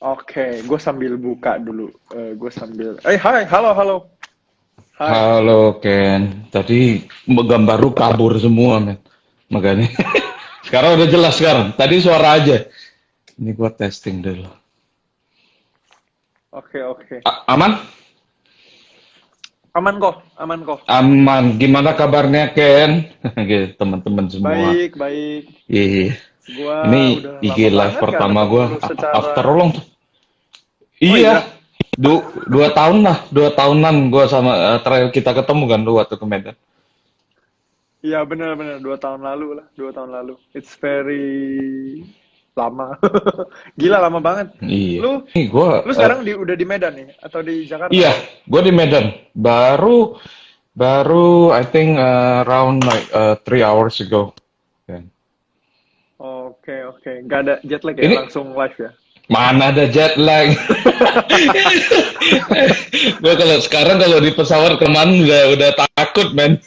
Oke, gue sambil buka dulu. Gue sambil. Hai, halo, halo. Hai. Halo Ken, tadi gambar lu kabur semua men, makanya sekarang udah jelas sekarang. Tadi suara aja. Ini gua testing dulu. Oke, oke. Aman? Aman kok, aman kok. Aman. Gimana kabarnya Ken? Gitu, teman-teman semua. Baik, baik. Iya. Ini Gua udah IG lama live banget gak pertama ketemu gua lu after secara. long. Oh Iya. iya, 2 tahun lah, 2 tahunan gua sama terakhir kita ketemu kan lu waktu ke Medan. iya benar-benar 2 tahun lalu lah, 2 tahun lalu. It's very lama. Gila lama banget. Iya. Lu, Nih gua lu sekarang udah di Medan nih atau di Jakarta? iya, gua di Medan. Baru, I think around like 3 hours ago. Kan. Oke, oke. Gak ada jet lag ya, Ini langsung live ya. mana ada jet lag? Gue kalau sekarang kalau di pesawat kemana udah takut men.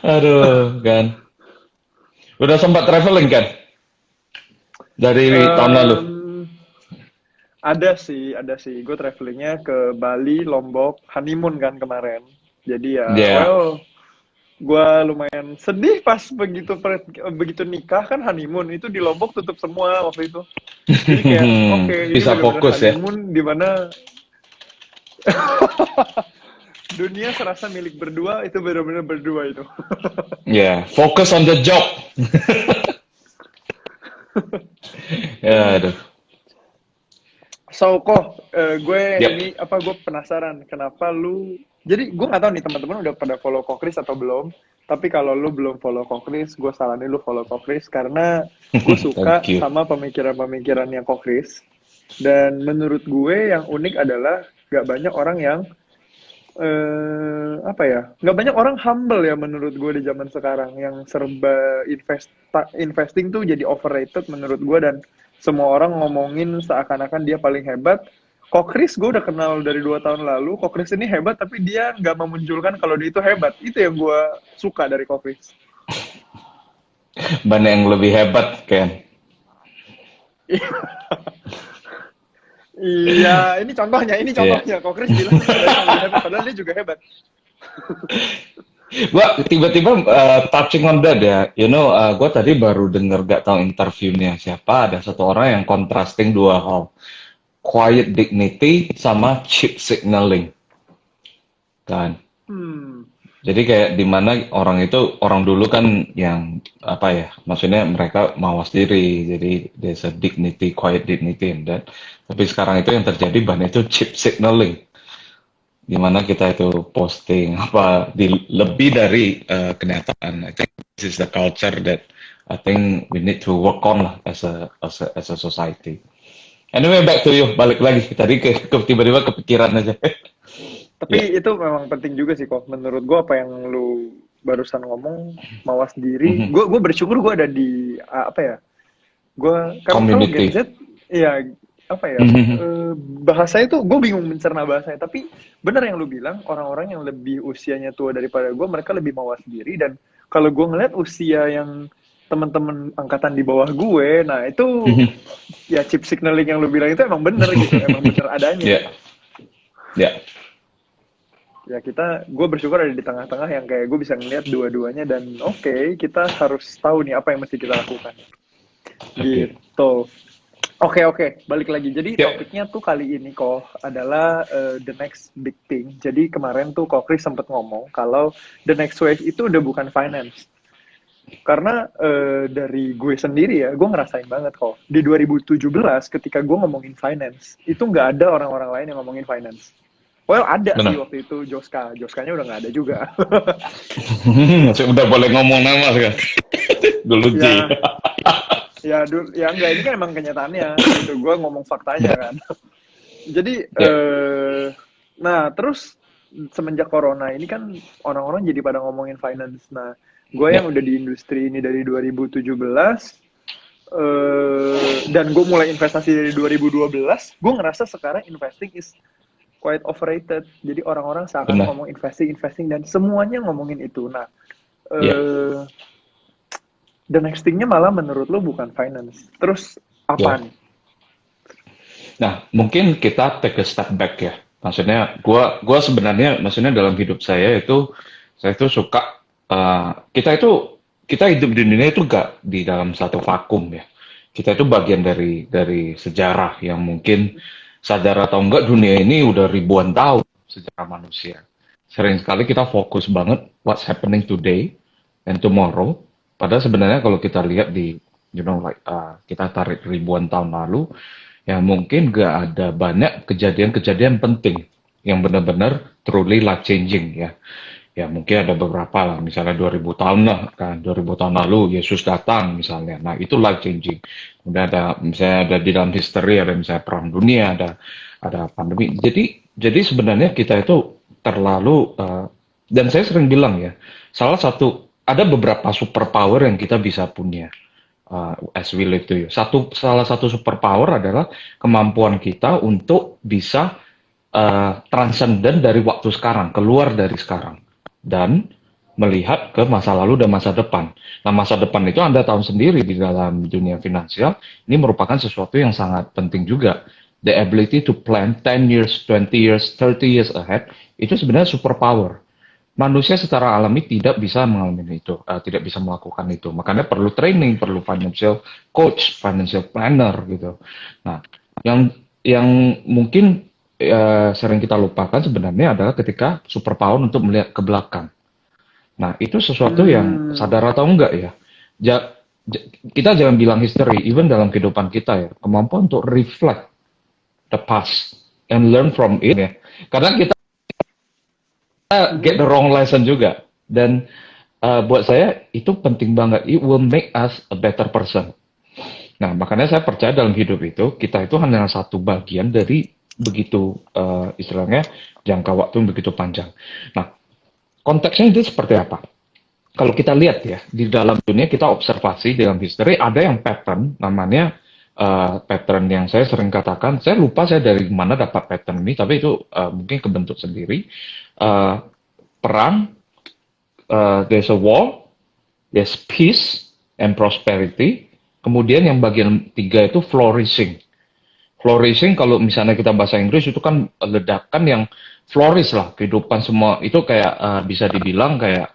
Aduh kan. Udah sempat traveling kan dari tahun lalu. Em, ada sih. Gue travelingnya ke Bali, Lombok, honeymoon kan kemarin. Jadi ya, Ya. well, gue lumayan sedih pas begitu nikah kan honeymoon itu di Lombok tutup semua waktu itu. Jadi kayak, oke, ini Bisa bener-bener fokus ya. honeymoon di mana dunia serasa milik berdua itu bener-bener berdua itu. Ya, fokus on the job. Ya, aduh. So kok gue Yap. ini apa gue penasaran kenapa lu jadi gue nggak tahu nih teman-teman udah pada follow Kokris atau belum, tapi kalau lu belum follow Kokris gue saranin lu follow Kokris karena gue suka Thank you. sama pemikiran-pemikirannya Kokris dan menurut gue yang unik adalah gak banyak orang yang apa ya nggak banyak orang humble ya menurut gue di zaman sekarang yang serba investing tuh jadi overrated menurut gue dan semua orang ngomongin seakan-akan dia paling hebat. Kokris gue udah kenal dari 2 tahun lalu. Kokris ini hebat tapi dia nggak memunculkan kalau dia itu hebat. Itu yang gue suka dari Kokris. Banyak yang lebih hebat kan. Iya, ini contohnya, ini Iya. contohnya. Kokris bilang ada yang lebih hebat, padahal dia juga hebat. Gua tiba-tiba touching on that ya, gua tadi baru denger gak tahu interviewnya siapa, ada satu orang yang contrasting dua hal, quiet dignity sama cheap signaling, kan. Hmm, Jadi kayak di mana orang dulu kan yang apa ya, maksudnya mereka mawas diri, jadi there's a dignity, quiet dignity in that. Tapi sekarang itu yang terjadi banyak itu cheap signaling. Di mana kita itu posting apa lebih dari kenyataan. I think this is the culture that I think we need to work on lah as a society. Anyway, back to you. Balik lagi tadi tiba-tiba kepikiran aja. Ya. tapi itu memang penting juga sih kok. Menurut gue apa yang lu barusan ngomong mawas diri. Mhm. Gue bersyukur gue ada di apa ya? Gue kalau Gen Community. Z, ya apa ya? Mhm. Bahasanya tuh gue bingung mencerna bahasanya. Tapi benar yang lu bilang orang-orang yang lebih usianya tua daripada gue, mereka lebih mawas diri dan kalau gue ngeliat usia yang teman-teman angkatan di bawah gue, nah itu Mhm. ya chip signaling yang lu bilang itu emang bener gitu, emang bener adanya. Ya, ya. Ya kita, gue bersyukur ada di tengah-tengah yang kayak gue bisa ngeliat dua-duanya dan oke, kita harus tahu nih apa yang mesti kita lakukan. Oke. Gitu. Oke, balik lagi. Jadi Ya. topiknya tuh kali ini kok adalah the next big thing. Jadi kemarin tuh kok Chris sempet ngomong kalau the next wave itu udah bukan finance. Karena dari gue sendiri ya, gue ngerasain banget kok. Di 2017 ketika gue ngomongin finance, itu nggak ada orang-orang lain yang ngomongin finance. Well, ada sih Benar. waktu itu Joska. Joskanya udah nggak ada juga. Masih udah boleh ngomong nama sekarang. Dulu J. Ya, ya enggak, ini kan emang kenyataannya. Gitu, gue ngomong faktanya kan. Jadi, Ya. nah terus semenjak corona ini kan orang-orang jadi pada ngomongin finance. Nah, gue Ya. yang udah di industri ini dari 2017, dan gue mulai investasi dari 2012, gue ngerasa sekarang investing is quite overrated. Jadi orang-orang seakan Benar. ngomong investing dan semuanya ngomongin itu. Nah, Ya. eh, the next thing-nya malah menurut lo bukan finance. Terus apa Ya. nih? Nah, mungkin kita take a step back ya. Maksudnya, gua sebenarnya, maksudnya dalam hidup saya itu suka kita hidup di dunia itu gak di dalam satu vakum ya. Kita itu bagian dari sejarah yang mungkin sadar atau enggak dunia ini udah ribuan tahun sejarah manusia. Sering sekali kita fokus banget what's happening today and tomorrow. Padahal sebenarnya kalau kita lihat di kita tarik ribuan tahun lalu, ya mungkin gak ada banyak kejadian-kejadian penting yang benar-benar truly life changing ya. Ya mungkin ada beberapa lah, misalnya 2000 tahun lah kan, 2000 tahun lalu Yesus datang misalnya. Nah, itu life changing. Kemudian ada misalnya ada di dalam history ada misalnya perang dunia, ada pandemi. Jadi sebenarnya kita itu terlalu dan saya sering bilang ya, salah satu ada beberapa superpower yang kita bisa punya as we live to you. Salah satu superpower adalah kemampuan kita untuk bisa transcendent dari waktu sekarang, keluar dari sekarang, dan melihat ke masa lalu dan masa depan. Nah, masa depan itu Anda tahu sendiri di dalam dunia finansial, ini merupakan sesuatu yang sangat penting juga. The ability to plan 10 years, 20 years, 30 years ahead, itu sebenarnya superpower. Manusia secara alami tidak bisa mengalami itu, tidak bisa melakukan itu. Makanya perlu training, perlu financial coach, financial planner gitu. Nah, yang yang mungkin sering kita lupakan sebenarnya adalah ketika superpower untuk melihat ke belakang. Nah, itu sesuatu yang Hmm. sadar atau enggak ya. Ja- kita jangan bilang history, even dalam kehidupan kita ya, kemampuan untuk reflect the past and learn from it ya. Karena kita get Mhm. the wrong lesson juga. Dan buat saya itu penting banget. It will make us a better person. Nah, makanya saya percaya dalam hidup itu, kita itu hanya satu bagian dari begitu istilahnya jangka waktu yang begitu panjang. Nah, konteksnya itu seperti apa? Kalau kita lihat ya, di dalam dunia kita observasi dalam history ada yang pattern, namanya pattern yang saya sering katakan, saya lupa saya dari mana dapat pattern ini, tapi itu mungkin kebentuk sendiri. Uh, Perang, there's a war, there's peace and prosperity. Kemudian yang bagian tiga itu flourishing. Flourishing kalau misalnya kita bahasa Inggris itu kan ledakan yang flourish lah. Kehidupan semua itu kayak bisa dibilang kayak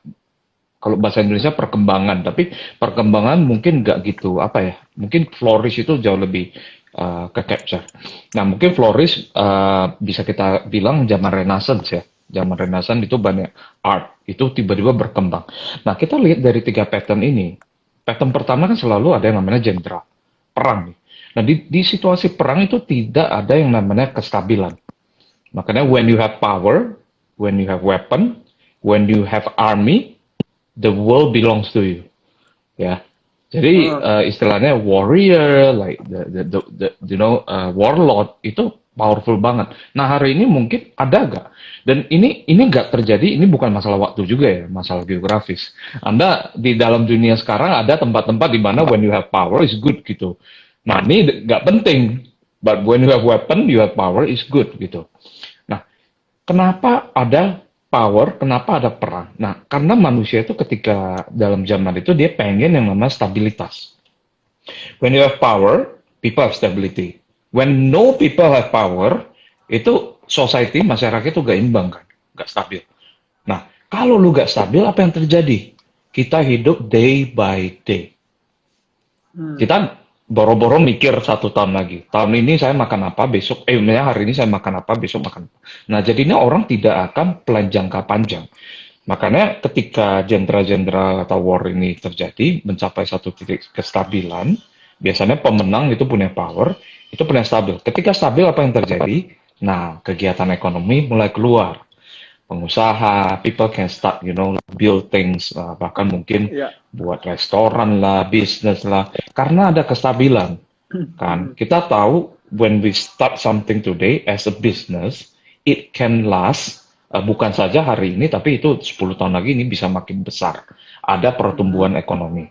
kalau bahasa Indonesia perkembangan. Tapi perkembangan mungkin nggak gitu apa ya. Mungkin flourish itu jauh lebih ke capture. Nah mungkin flourish bisa kita bilang zaman Renaissance ya. Zaman Renaissance itu banyak art. Itu tiba-tiba berkembang. Nah kita lihat dari tiga pattern ini. Pattern pertama kan selalu ada yang namanya jenderal. Perang nih. Nah, di situasi perang itu tidak ada yang namanya kestabilan. Makanya when you have power, when you have weapon, when you have army, the world belongs to you. Ya. Jadi Oh. istilahnya warrior, like warlord itu powerful banget. Nah hari ini mungkin ada gak? Dan ini nggak terjadi. Ini bukan masalah waktu juga ya, masalah geografis. Anda di dalam dunia sekarang ada tempat-tempat di mana when you have power is good gitu. Nah ini nggak penting. But when you have weapon, you have power is good gitu. Nah, kenapa ada power, kenapa ada perang? Nah, karena manusia itu ketika dalam zaman itu dia pengen yang namanya stabilitas. When you have power, people have stability. When no people have power, itu society, masyarakat itu gak imbang kan, gak stabil. Nah, kalau lu gak stabil, apa yang terjadi? Kita hidup day by day. Hmm. Kita boro-boro mikir 1 tahun lagi. Tahun ini saya makan apa, besok, hari ini saya makan apa, besok makan apa. Nah, jadinya orang tidak akan plan jangka panjang. Makanya ketika jenderal-jenderal atau war ini terjadi, mencapai satu titik kestabilan, biasanya pemenang itu punya power, itu punya stabil. Ketika stabil apa yang terjadi? Nah, kegiatan ekonomi mulai keluar. Pengusaha, people can start, build things, bahkan mungkin Ya. buat restoran lah, bisnis lah, karena ada kestabilan. Kan, Hmm. kita tahu when we start something today as a business, it can last bukan saja hari ini, tapi itu 10 tahun lagi ini bisa makin besar. Ada Hmm. pertumbuhan ekonomi.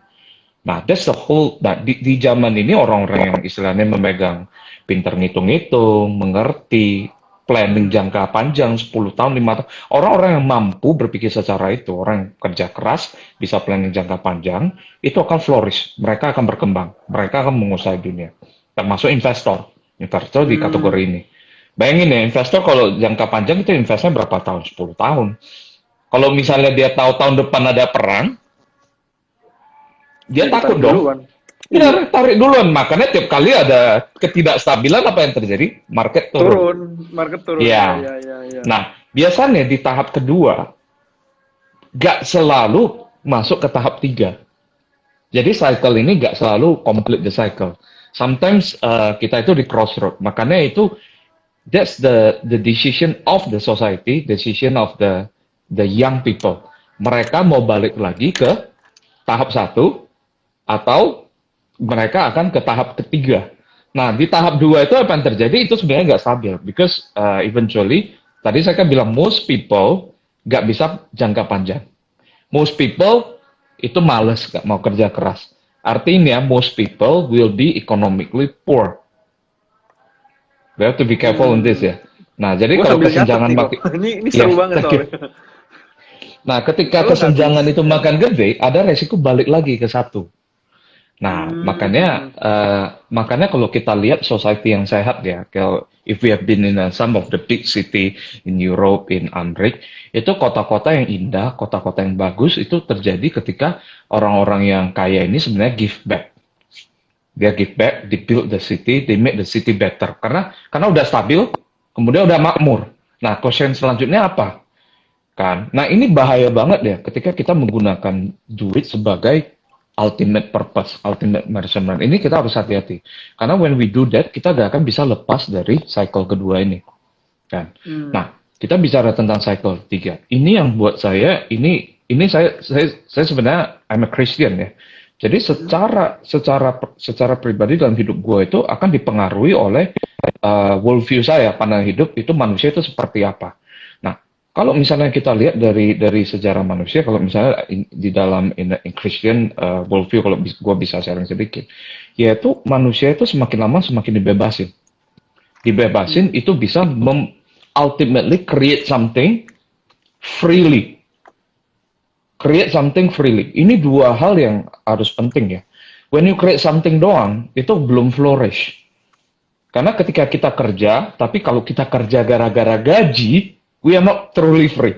Nah, that's the whole. Nah, di zaman ini orang-orang yang istilahnya memegang pinter ngitung-ngitung, mengerti, planning Hmm. jangka panjang 10 tahun, 5 tahun. Orang-orang yang mampu berpikir secara itu, orang yang kerja keras, bisa planning jangka panjang, itu akan flourish. Mereka akan berkembang. Mereka akan menguasai dunia. Termasuk investor. Investor di kategori Hmm. ini. Bayangin ya, investor kalau jangka panjang itu investnya berapa tahun? 10 tahun. Kalau misalnya dia tahu tahun depan ada perang, dia Ya takut ditarik dong. duluan. Iya. Benar, tarik duluan. Makanya tiap kali ada ketidakstabilan apa yang terjadi? Market turun. Turun, market turun. Ya, Ya. ya, ya, ya. Nah, biasanya di tahap kedua, gak selalu masuk ke tahap tiga. Jadi cycle ini gak selalu complete the cycle. Sometimes kita itu di crossroad. Makanya itu that's the decision of the society, decision of the young people. Mereka mau balik lagi ke tahap satu atau mereka akan ke tahap ketiga. Nah, di tahap dua itu apa yang terjadi? Itu sebenarnya nggak stabil. Because eventually, tadi saya kan bilang most people nggak bisa jangka panjang. Most people itu males, nggak mau kerja keras. Artinya, most people will be economically poor. We have to be careful on this Hmm. ya. Nah, jadi Gue kalau sambil nyatet kesenjangan nih kok. makin, Ini ya, seru banget thank you. soalnya. Nah, ketika Kalau nggak kesenjangan itu bisa. makan gede, ada resiko balik lagi ke satu. Nah, Hmm. makanya kalau kita lihat society yang sehat ya, kalau if we have been in some of the big city in Europe, in Amerika, itu kota-kota yang indah, kota-kota yang bagus itu terjadi ketika orang-orang yang kaya ini sebenarnya give back. Dia give back, they build the city, they make the city better. Karena udah stabil, kemudian udah makmur. Nah, question selanjutnya apa? Kan? Nah, ini bahaya banget ya ketika kita menggunakan duit sebagai ultimate purpose, ultimate measurement. Ini kita harus hati-hati. Karena when we do that, kita gak akan bisa lepas dari cycle kedua ini. Kan? Hmm. Nah, kita bicara tentang cycle tiga. Ini yang buat saya, ini saya sebenarnya I'm a Christian ya. Jadi secara pribadi dalam hidup gue itu akan dipengaruhi oleh worldview saya, pandangan hidup itu manusia itu seperti apa. Nah, kalau misalnya kita lihat dari sejarah manusia, kalau misalnya di dalam in Christian worldview, kalau gue bisa sharing sedikit, yaitu manusia itu semakin lama semakin dibebasin. Dibebasin Hmm. itu bisa ultimately create something freely. Create something freely. Ini dua hal yang harus penting ya. When you create something doang, itu belum flourish. Karena ketika kita kerja, tapi kalau kita kerja gara-gara gaji, we are not truly free.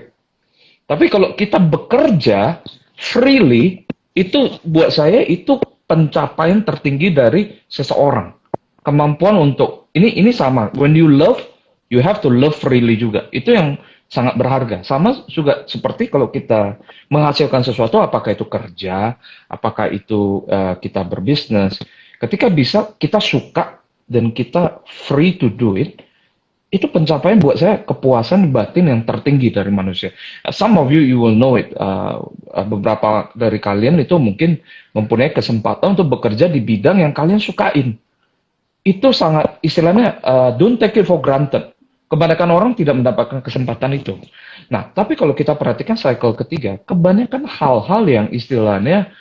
Tapi kalau kita bekerja freely, itu buat saya itu pencapaian tertinggi dari seseorang. Kemampuan untuk ini sama. When you love, you have to love freely juga. Itu yang sangat berharga. Sama juga seperti kalau kita menghasilkan sesuatu, apakah itu kerja, apakah itu kita berbisnis. Ketika bisa kita suka dan kita free to do it, itu pencapaian buat saya kepuasan batin yang tertinggi dari manusia. Some of you will know it. Beberapa dari kalian itu mungkin mempunyai kesempatan untuk bekerja di bidang yang kalian sukain. Itu sangat istilahnya don't take it for granted. Kebanyakan orang tidak mendapatkan kesempatan itu. Nah, tapi kalau kita perhatikan cycle ketiga, kebanyakan hal-hal yang istilahnya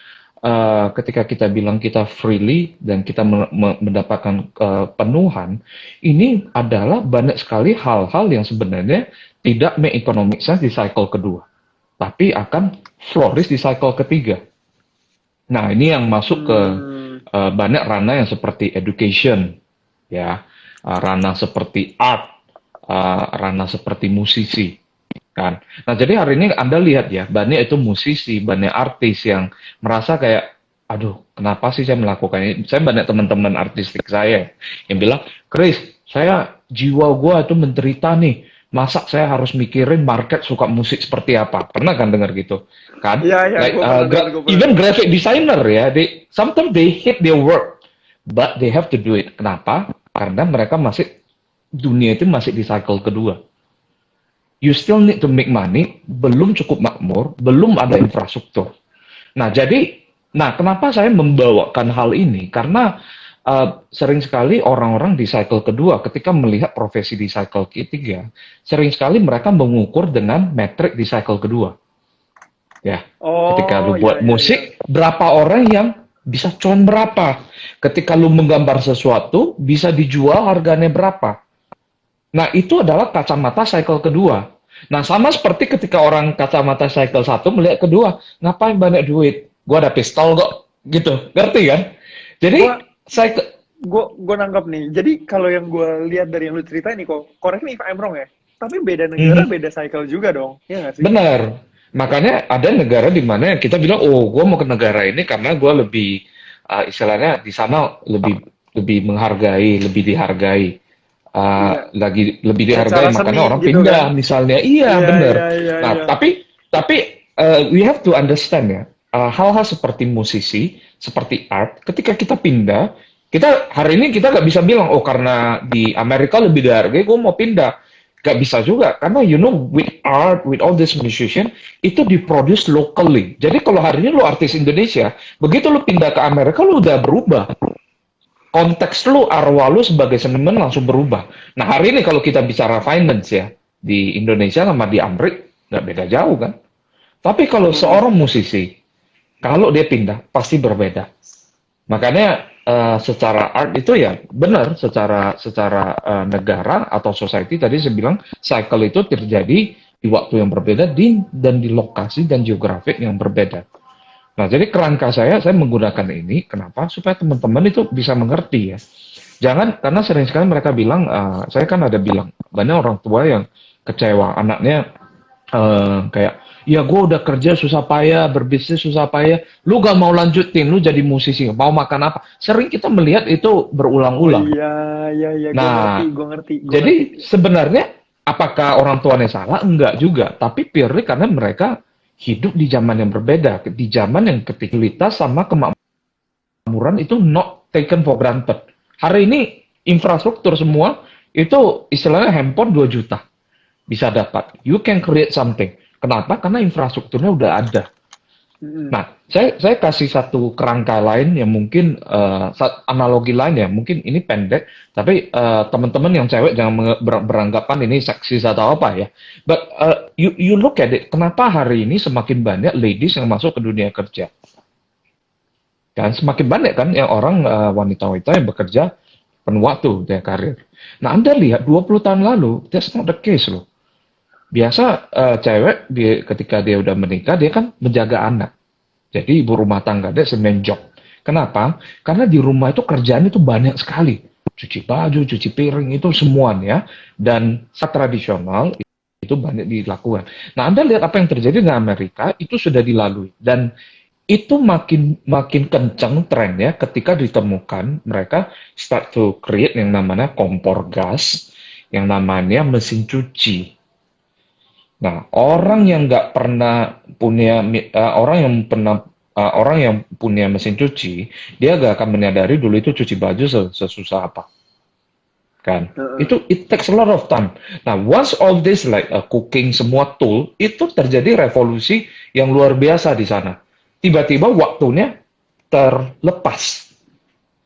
ketika kita bilang kita freely dan kita mendapatkan penuhan, ini adalah banyak sekali hal-hal yang sebenarnya tidak make economic sense di cycle kedua, tapi akan flourish di cycle ketiga. Nah, ini yang masuk ke Hmm. banyak ranah yang seperti education, ya, ranah seperti art, ranah seperti musisi, kan. Nah, jadi hari ini Anda lihat ya, banyak itu musisi, banyak artis yang merasa kayak, aduh, kenapa sih saya melakukan ini? Saya banyak teman-teman artistik saya yang bilang, Chris, saya jiwa gua itu menderita nih. Masa saya harus mikirin market suka musik seperti apa? Pernah kan dengar gitu? Kan? Iya, iya, Like gue pernah dengar, gue pernah even dengar. graphic designer ya, sometimes they hate their work, but they have to do it. Kenapa? Karena mereka dunia itu masih di cycle kedua. You still need to make money, belum cukup makmur, belum ada infrastruktur. Nah, kenapa saya membawakan hal ini? Karena sering sekali orang-orang di cycle kedua, ketika melihat profesi di cycle ketiga, sering sekali mereka mengukur dengan metrik di cycle kedua. Ya, ketika Oh, lu ya, buat ya, ya. musik, berapa orang yang bisa cuan berapa? Ketika lu menggambar sesuatu, bisa dijual harganya berapa? Nah, itu adalah kacamata cycle kedua. Nah, sama seperti ketika orang kacamata cycle satu melihat kedua, ngapain banyak duit? Gua ada pistol kok, gitu. Ngerti kan? Jadi, Gue cycle, gue nangkap nih. Jadi kalau yang gue lihat dari yang lu cerita nih kok, correct me if I'm wrong ya. Tapi beda negara, Mhm. beda cycle juga dong. Iya nggak sih? Benar. Makanya ada negara di mana kita bilang, oh, gue mau ke negara ini karena gue lebih, istilahnya di sana lebih lebih menghargai, lebih dihargai, Iya. lagi lebih dihargai, Secara makanya seni orang gitu pindah kan? misalnya. Iya, Iya, iya, benar. iya, Nah, iya. tapi we have to understand ya, hal-hal seperti musisi, seperti art, ketika kita pindah, kita hari ini kita nggak bisa bilang, oh karena di Amerika lebih dihargai, gue mau pindah. Gak bisa juga, karena you know, with art, with all this musician, itu diproduce locally. Jadi kalau hari ini lu artis Indonesia, begitu lu pindah ke Amerika, lu udah berubah. Konteks lu, arwah lu sebagai seniman langsung berubah. Nah hari ini kalau kita bicara finance ya, di Indonesia sama di Amerika, nggak beda jauh kan. Tapi kalau Mm-mm. seorang musisi, kalau dia pindah, pasti berbeda. Makanya secara art itu ya benar, secara secara negara atau society tadi saya bilang cycle itu terjadi di waktu yang berbeda dan di lokasi dan geografik yang berbeda. Nah, jadi kerangka saya menggunakan ini kenapa? Supaya teman-teman itu bisa mengerti ya. Jangan karena sering sekali mereka bilang, saya kan ada bilang banyak orang tua yang kecewa anaknya kayak, ya gue udah kerja susah payah, berbisnis susah payah, lu gak mau lanjutin, lu jadi musisi, mau makan apa? Sering kita melihat itu Oh berulang-ulang. iya, iya, iya. Gue ngerti, Nah, gue ngerti, gue ngerti. jadi sebenarnya apakah orang tuanya salah? Enggak juga, tapi purely karena mereka hidup di zaman yang berbeda, di zaman yang ketika sama kemakmuran itu not taken for granted. Hari ini infrastruktur semua itu istilahnya handphone 2 juta bisa dapat. You can create something. Kenapa? Karena infrastrukturnya udah ada. Mm-mm. Nah, saya kasih satu kerangka lain yang mungkin analogi lain ya, mungkin ini pendek, tapi teman-teman yang cewek jangan beranggapan ini seksis atau apa ya. But you look at it, kenapa hari ini semakin banyak ladies yang masuk ke dunia kerja? Dan semakin banyak kan yang orang wanita-wanita yang bekerja penuh waktu dia karir. Nah, Anda lihat 20 tahun lalu, that's not the case loh. Biasa cewek ketika dia udah menikah dia kan menjaga anak. Jadi ibu rumah tangga dia semen job. Kenapa? Karena di rumah itu kerjaan itu banyak sekali. Cuci baju, cuci piring itu semuanya dan secara tradisional itu banyak dilakukan. Nah, Anda lihat apa yang terjadi di Amerika itu sudah dilalui dan itu makin makin kencang trennya ketika ditemukan mereka start to create yang namanya kompor gas, yang namanya mesin cuci. Nah, orang Mm-mm. yang nggak pernah punya orang yang punya mesin cuci, dia nggak akan menyadari dulu itu cuci baju sesusah apa, kan? Heeh. Itu it takes a lot of time. Nah, once all this like cooking semua tool itu terjadi revolusi yang luar biasa di sana. Tiba-tiba waktunya terlepas,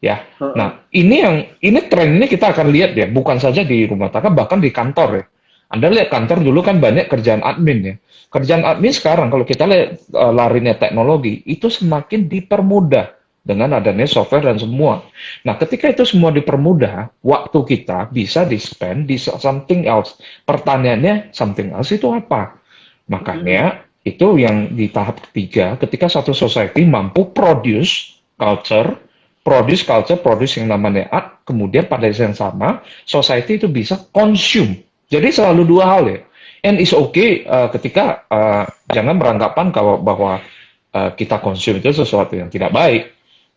ya. Heeh. Nah, ini tren ini kita akan lihat ya, bukan saja di rumah tangga, bahkan di kantor ya. Anda lihat kantor dulu kan banyak kerjaan admin ya. Kerjaan admin sekarang kalau kita lihat larinya teknologi itu semakin dipermudah dengan adanya software dan semua. Nah, ketika itu semua dipermudah, waktu kita bisa di-spend di something else. Pertanyaannya, something else itu apa? Mm-mm. Makanya itu yang di tahap ketiga, ketika satu society mampu produce yang namanya art, kemudian pada saat yang sama, society itu bisa consume. Jadi selalu dua hal ya. And it's okay ketika jangan beranggapan bahwa kita consume itu sesuatu yang tidak baik.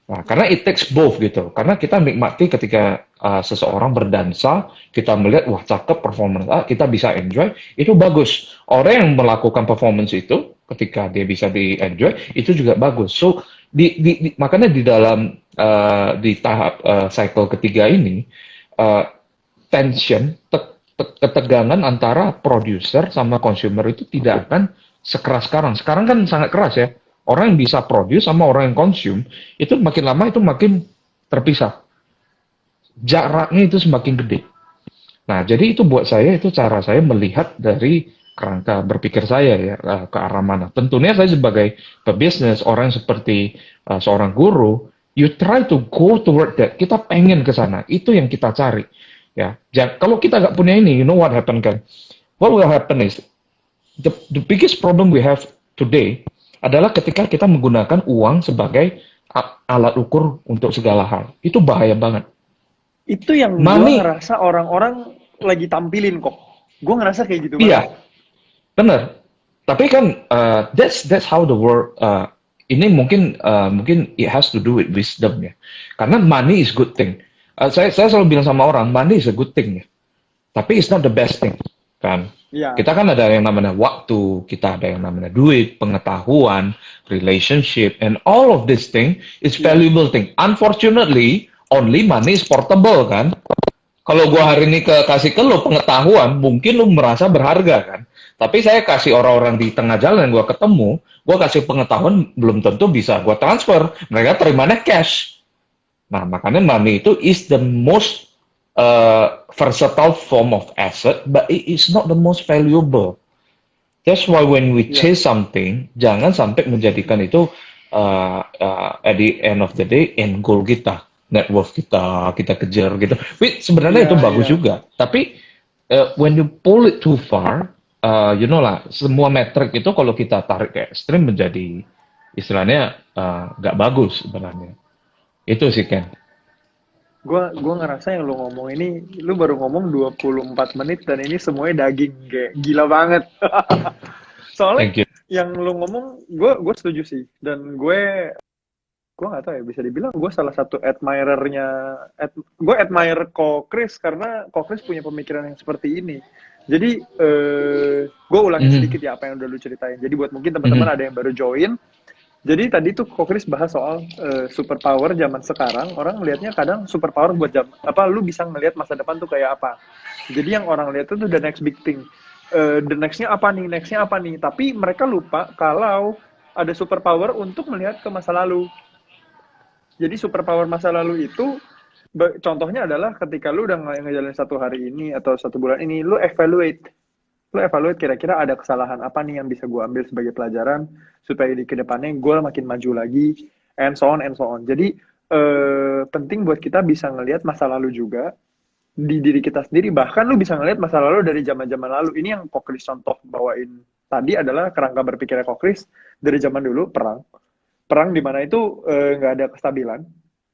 Nah, karena it takes both gitu. Karena kita nikmati ketika seseorang berdansa, kita melihat, wah cakep performance, kita bisa enjoy, itu bagus. Orang yang melakukan performance itu, ketika dia bisa di-enjoy, itu juga bagus. So, makanya di dalam, di tahap cycle ketiga ini, uh, tension, ketegangan antara producer sama consumer itu tidak akan sekeras sekarang. Sekarang kan sangat keras ya. Orang yang bisa produce sama orang yang consume itu makin lama itu makin terpisah. Jaraknya itu semakin gede. Nah, jadi itu buat saya itu cara saya melihat dari kerangka berpikir saya ya ke arah mana. Tentunya saya sebagai pebisnis, orang seperti seorang guru, you try to go toward that. Kita pengen ke sana. Itu yang kita cari. Ya, kalau kita nggak punya ini, you know what happen kan? What will happen is the biggest problem we have today adalah ketika kita menggunakan uang sebagai alat ukur untuk segala hal. Itu bahaya banget. Itu yang gue Money, ngerasa orang-orang lagi tampilin kok. Gue ngerasa kayak gitu banget. iya, benar. Tapi kan that's how the world ini mungkin it has to do with wisdom ya. Karena money is good thing. Saya selalu bilang sama orang, money is a good thing ya. Tapi it's not the best thing, kan? Iya, Kita kan ada yang namanya waktu, kita ada yang namanya duit, pengetahuan, relationship, and all of this thing is iya, valuable thing. Unfortunately, only money is portable, kan? Kalau gua hari ini kasih ke lu pengetahuan, mungkin lu merasa berharga, kan? Tapi saya kasih orang-orang di tengah jalan yang gua ketemu, gua kasih pengetahuan belum tentu bisa gua transfer. Mereka terimanya cash. Nah, makanya money itu is the most versatile form of asset, but it is not the most valuable. That's why when we iya, chase something, jangan sampai menjadikan itu at the end of the day end goal kita, net worth kita kejar gitu. Sebenarnya iya, itu bagus iya. juga, tapi when you pull it too far, you know lah, semua metrik itu kalau kita tarik ke ekstrim menjadi istilahnya nggak bagus sebenarnya. Itu sih Ken. Gua ngerasa yang lu ngomong ini, lu baru ngomong 24 menit dan ini semuanya daging, kayak gila banget. Soalnya Thank you. yang lu ngomong, gue setuju sih. Dan gue nggak tahu ya, bisa dibilang gue salah satu admirernya, gue admire Ko Chris karena Ko Chris punya pemikiran yang seperti ini. Jadi gue ulangin sedikit Mhm, ya apa yang udah lu ceritain. Jadi buat mungkin teman-teman mhm, ada yang baru join, jadi tadi tuh Ko Chris bahas soal superpower zaman sekarang. Orang lihatnya kadang superpower buat apa lu bisa ngelihat masa depan tuh kayak apa. Jadi yang orang lihat tuh the next big thing. The nextnya apa nih? Nextnya apa nih? Tapi mereka lupa kalau ada superpower untuk melihat ke masa lalu. Jadi superpower masa lalu itu contohnya adalah ketika lu udah ngejalanin satu hari ini atau satu bulan ini, lu evaluate kira-kira ada kesalahan apa nih yang bisa gue ambil sebagai pelajaran supaya di kedepannya gue makin maju lagi, and so on and so on. Jadi penting buat kita bisa ngelihat masa lalu juga di diri kita sendiri, bahkan lu bisa ngelihat masa lalu dari zaman-zaman lalu. Ini yang Kokris contoh bawain tadi adalah kerangka berpikirnya Kokris dari zaman dulu perang, perang di mana itu nggak ada kestabilan,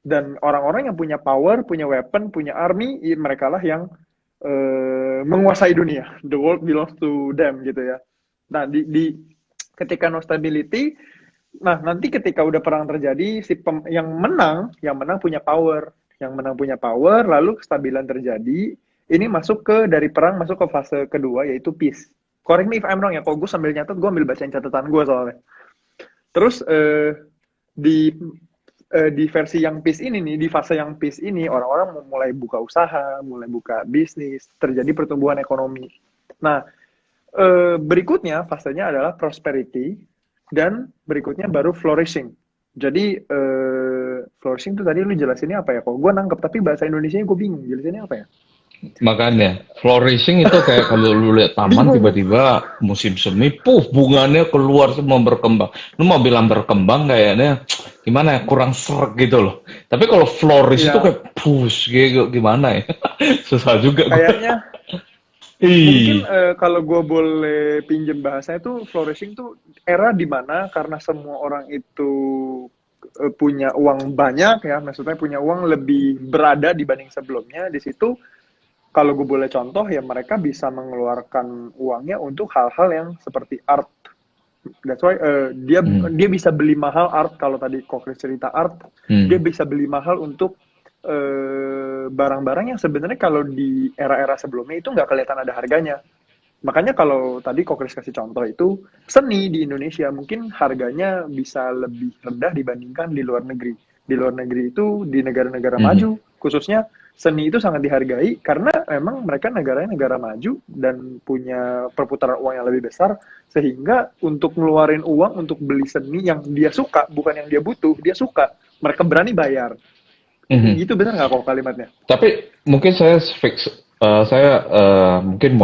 dan orang-orang yang punya power, punya weapon, punya army, mereka lah yang menguasai dunia. The world belongs to them gitu ya. Nah, di ketika no stability, nah nanti ketika udah perang terjadi, yang menang punya power, lalu kestabilan terjadi. Ini masuk ke dari perang masuk ke fase kedua yaitu peace. Correct me if I'm wrong ya. Kalau gue sambil nyatet, gue ambil bacain catatan gue soalnya. Terus di di versi yang peace ini nih, di fase yang peace ini, orang-orang mulai buka usaha, mulai buka bisnis, terjadi pertumbuhan ekonomi. Nah, berikutnya fasenya adalah prosperity, dan berikutnya baru flourishing. Jadi flourishing itu tadi lu jelasinnya apa ya? Kok gue nangkep, tapi bahasa Indonesia gue bingung. Jelasinnya apa ya? makanya flourishing itu kayak kalau lu lihat taman Bingung. tiba-tiba musim semi, bunganya keluar semua berkembang. Lu mau bilang berkembang kayaknya gimana ya, kurang seret gitu loh. Tapi kalau flourish itu Ya, kayak push gitu gimana ya? Susah juga gue. kayaknya mungkin Ih. kalau gue boleh pinjem bahasanya tuh flourishing tuh era dimana karena semua orang itu punya uang banyak ya, maksudnya punya uang lebih berada dibanding sebelumnya. Di situ kalau gue boleh contoh ya, mereka bisa mengeluarkan uangnya untuk hal-hal yang seperti art. That's why dia Hmm, dia bisa beli mahal art. Kalau tadi Kokris cerita art, dia hmm, bisa beli mahal untuk barang-barang yang sebenarnya kalau di era-era sebelumnya itu nggak kelihatan ada harganya. Makanya kalau tadi Kokris kasih contoh itu, seni di Indonesia mungkin harganya bisa lebih rendah dibandingkan di luar negeri. Di luar negeri itu, di negara-negara mhm, maju khususnya, seni itu sangat dihargai karena memang mereka negaranya negara maju dan punya perputaran uang yang lebih besar, sehingga untuk ngeluarin uang untuk beli seni yang dia suka, bukan yang dia butuh, dia suka, mereka berani bayar. mhm. Gitu, benar nggak kok kalimatnya? Tapi mungkin saya mungkin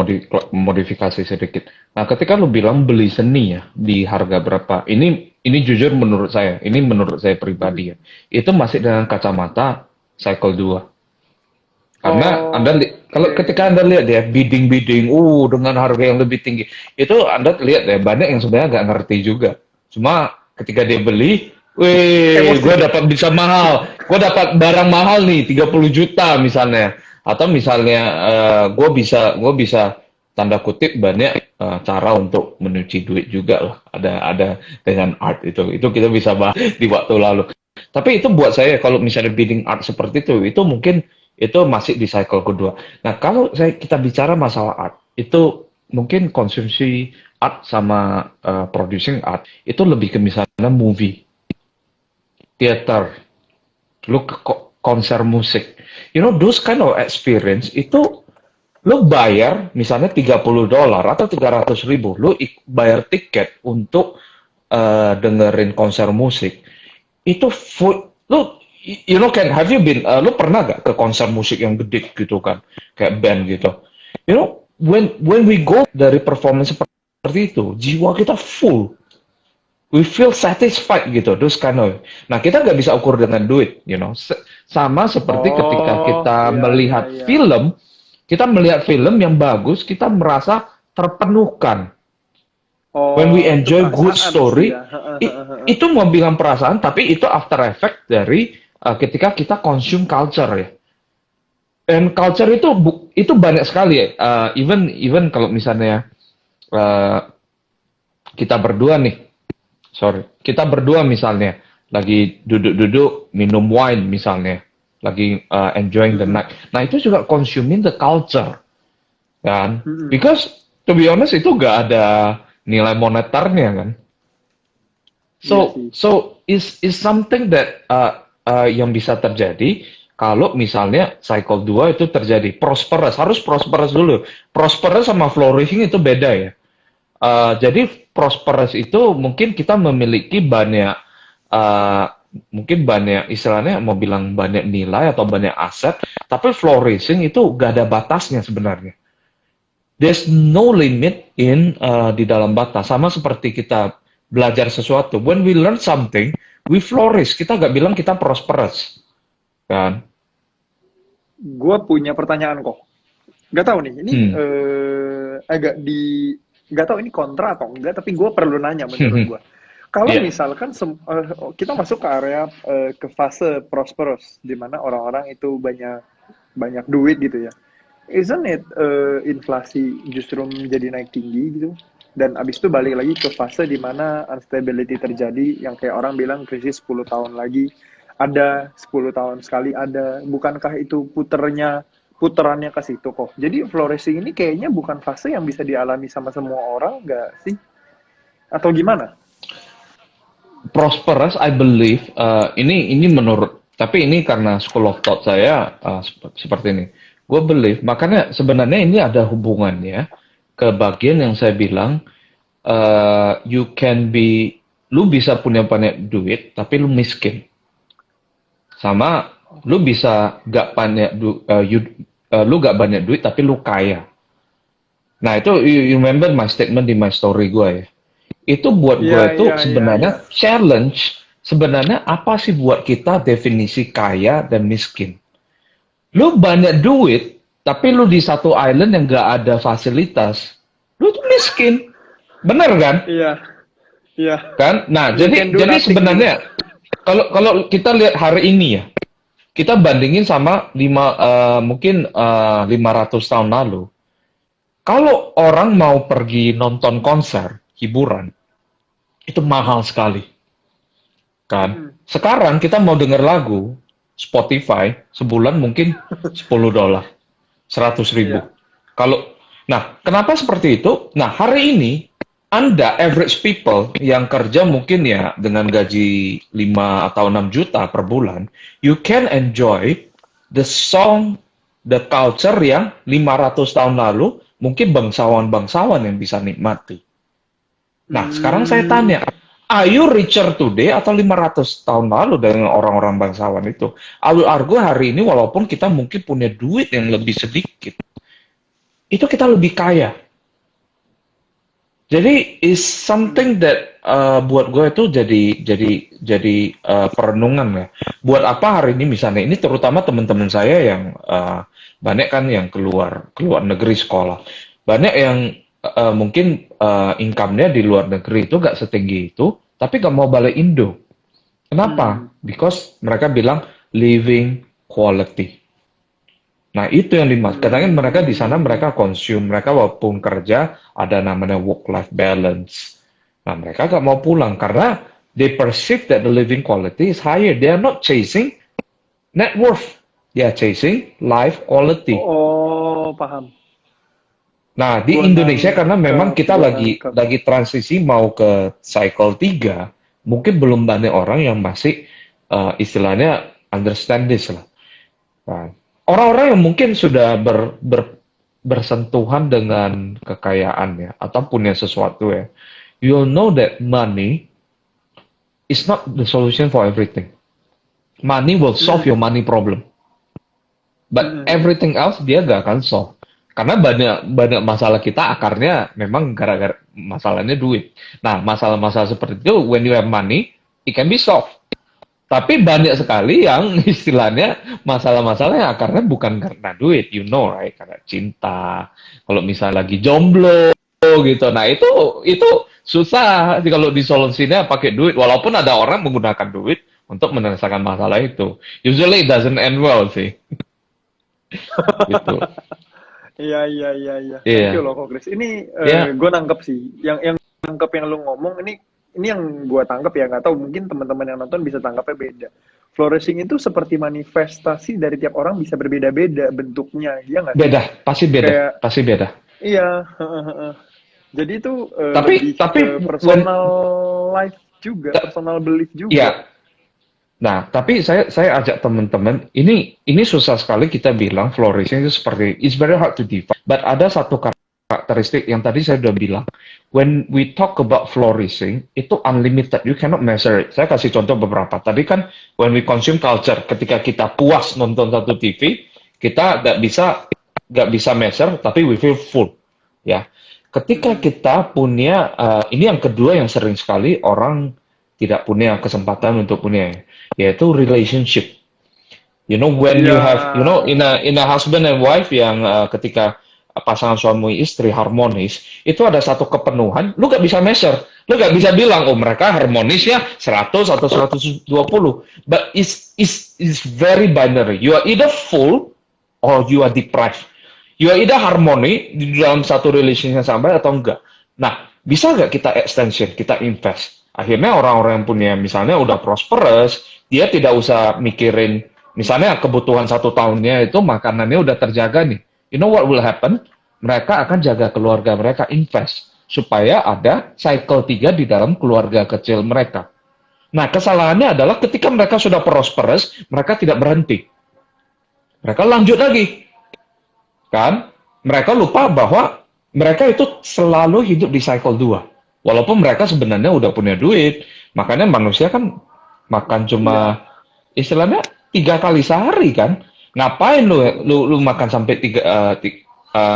modifikasi sedikit. Nah, ketika lu bilang beli seni ya di harga berapa, ini jujur menurut saya pribadi ya, itu masih dengan kacamata cycle 2. Karena kalau Oke. ketika Anda lihat ya bidding-bidding, dengan harga yang lebih tinggi, itu Anda lihat ya banyak yang sebenarnya nggak ngerti juga. Cuma ketika dia beli, Wih, Emosi. gue dapat barang mahal nih, 30 juta misalnya. Atau misalnya gue bisa tanda kutip banyak cara untuk menyuci duit juga lah. Ada dengan art itu kita bisa bahas di waktu lalu. Tapi itu buat saya kalau misalnya bidding art seperti itu mungkin itu masih di cycle kedua. Nah, kalau kita bicara masalah art, itu mungkin konsumsi art sama producing art itu lebih ke misalnya movie, theater, lu ke konser musik. You know, those kind of experience itu lu bayar misalnya $30 atau 300 ribu, lu bayar tiket untuk dengerin konser musik. Itu food, lu you know can have you been lu pernah gak ke konser musik yang gede gitu kan, kayak band gitu. You know, when we go dari performance seperti itu, jiwa kita full, we feel satisfied gitu, those kind of. Nah, kita nggak bisa ukur dengan duit, you know. Sama seperti ketika Oh, iya iya iya. kita melihat film yang bagus, kita merasa terpenuhkan. When we Oh, itu enjoy good perasaan sih story, ya. Heeh, heeh, heeh. itu mau bilang perasaan, tapi itu after effect dari ketika kita consume culture ya. Dan culture itu banyak sekali ya. Even kalau misalnya uh, kita berdua nih, sorry, kita berdua misalnya lagi duduk-duduk minum wine misalnya, lagi enjoying the Mm-mm, night. Nah, itu juga consuming the culture kan, mm-mm. because to be honest itu gak ada nilai monetarnya kan. Iya So sih. so is something that yang bisa terjadi kalau misalnya cycle 2 itu terjadi prosperous, harus prosperous dulu. Prosperous sama flourishing itu beda ya. Jadi prosperous itu mungkin kita memiliki banyak uh, mungkin banyak istilahnya mau bilang banyak nilai atau banyak aset, tapi flourishing itu gak ada batasnya sebenarnya. There's no limit di dalam batas. Sama seperti kita belajar sesuatu. When we learn something, we flourish. Kita gak bilang kita prosperous, kan? Gue punya pertanyaan kok. Gak tahu nih, ini Hmm. agak di, gak tahu ini kontra atau enggak, tapi gue perlu nanya menurut gue. Kalau Iya. misalkan kita masuk ke area ke fase prosperous, di mana orang-orang itu banyak banyak duit gitu ya, isn't it inflasi justru menjadi naik tinggi gitu? Dan abis itu balik lagi ke fase di mana instability terjadi, yang kayak orang bilang krisis 10 tahun lagi ada, 10 tahun sekali ada. Bukankah itu puterannya ke situ kok? Jadi flourishing ini kayaknya bukan fase yang bisa dialami sama semua orang, nggak sih? Atau gimana? Prosperous, I believe, ini menurut, tapi ini karena school of thought saya seperti ini. Gue believe, makanya sebenarnya ini ada hubungannya ke bagian yang saya bilang, you can be, lu bisa punya banyak duit, tapi lu miskin. Sama, lu bisa gak banyak lu gak banyak duit, tapi lu kaya. Nah, itu you remember my statement di my story gue ya. Itu buat Iya, gue itu iya, iya, iya. sebenarnya challenge. Sebenarnya apa sih buat kita definisi kaya dan miskin? Lu banyak duit, tapi lu di satu island yang gak ada fasilitas, lu tuh miskin. Bener kan? Iya, iya. Kan? Nah, You can do jadi nothing gitu. sebenarnya kalau kalau kita lihat hari ini ya, kita bandingin sama mungkin 500 tahun lalu. Kalau orang mau pergi nonton konser hiburan, itu mahal sekali. Kan? Mm-mm. Sekarang kita mau denger lagu Spotify sebulan mungkin $10, 100 ribu. Iya. Kalau nah, kenapa seperti itu? Nah, hari ini Anda average people yang kerja mungkin ya dengan gaji 5 atau 6 juta per bulan, you can enjoy the song, the culture yang 500 tahun lalu mungkin bangsawan-bangsawan yang bisa nikmati. Nah, sekarang saya Hmm. tanya, are you richer today atau 500 tahun lalu dengan orang-orang bangsawan itu? I will argue hari ini walaupun kita mungkin punya duit yang lebih sedikit, itu kita lebih kaya. Jadi is Hmm. something that buat gue itu jadi perenungan ya. Buat apa hari ini misalnya ini terutama teman-teman saya yang banyak kan yang keluar keluar negeri sekolah. Banyak yang mungkin income-nya di luar negeri itu gak setinggi itu, tapi gak mau balik Indo. Hmm. Kenapa? Because mereka bilang living quality. Nah, itu yang katanya mereka di sana mereka Hmm. consume, mereka walaupun kerja ada namanya work-life balance. Nah, mereka gak mau pulang karena they perceive that the living quality is higher. They are not chasing net worth. They are chasing life quality. Oh, paham. Nah, di Gua Indonesia karena memang nangkep, kita gua lagi nangkep. lagi transisi mau ke cycle 3, mungkin belum banyak orang yang masih istilahnya understand this lah. Nah, orang-orang yang mungkin sudah bersentuhan dengan kekayaan ya, atau punya sesuatu ya, you'll know that money is not the solution for everything. Money will solve your Mm-mm. money problem, but Mm-mm. everything else dia gak akan solve. Karena banyak banyak masalah kita akarnya memang gara-gara masalahnya duit. Nah, masalah-masalah seperti itu, when you have money, it can be solved. Tapi banyak Mm-mm. sekali yang istilahnya masalah-masalah yang akarnya bukan karena duit, you know, right? Karena cinta. Kalau misalnya lagi jomblo gitu. Nah, itu susah kalau disolusinya pakai duit walaupun ada orang menggunakan duit untuk menyelesaikan masalah itu. Usually it doesn't end well sih. Gitu. Iya, iya, iya, iya. Thank you Iya. loh, Kok Chris. Ini Ya, gue nangkep sih. Yang nangkep yang lu ngomong ini yang gue tangkep ya. Nggak tahu mungkin teman-teman yang nonton bisa tangkapnya beda. Flourishing itu seperti manifestasi dari tiap orang bisa berbeda-beda bentuknya, iya nggak sih? beda, pasti beda, Kayak pasti beda. iya. Jadi itu Tapi lebih tapi ke when personal life juga, personal belief juga. ya. Nah, tapi saya ajak teman-teman, ini susah sekali kita bilang flourishing itu seperti it's very hard to define. But ada satu karakteristik yang tadi saya sudah bilang. When we talk about flourishing, itu unlimited. You cannot measure it. Saya kasih contoh beberapa. Tadi kan when we consume culture, ketika kita puas nonton satu TV, kita nggak bisa measure, tapi we feel full. Ya, ketika Mm-mm. kita punya, ini yang kedua yang sering sekali orang tidak punya kesempatan untuk punya, yaitu relationship. You know, when Iya. you have, you know, in a husband and wife yang ketika pasangan suami istri harmonis, itu ada satu kepenuhan, lu gak bisa measure. Lu gak bisa bilang, oh mereka harmonis ya 100 atau 120. But it's very binary. You are either full or you are deprived. You are either harmoni di dalam satu relationship sampai atau enggak. Nah, bisa nggak kita extension, kita invest? Akhirnya orang-orang yang punya misalnya udah prosperous, dia tidak usah mikirin misalnya kebutuhan 1 tahunnya itu makanannya udah terjaga nih. You know what will happen? Mereka akan jaga keluarga mereka, invest supaya ada cycle 3 di dalam keluarga kecil mereka. Nah, kesalahannya adalah ketika mereka sudah prosperous, mereka tidak berhenti. Mereka lanjut lagi, kan? Mereka lupa bahwa mereka itu selalu hidup di cycle 2. Walaupun mereka sebenarnya udah punya duit, makanya manusia kan makan Iya. cuma istilahnya 3 kali sehari kan. Ngapain lu makan sampai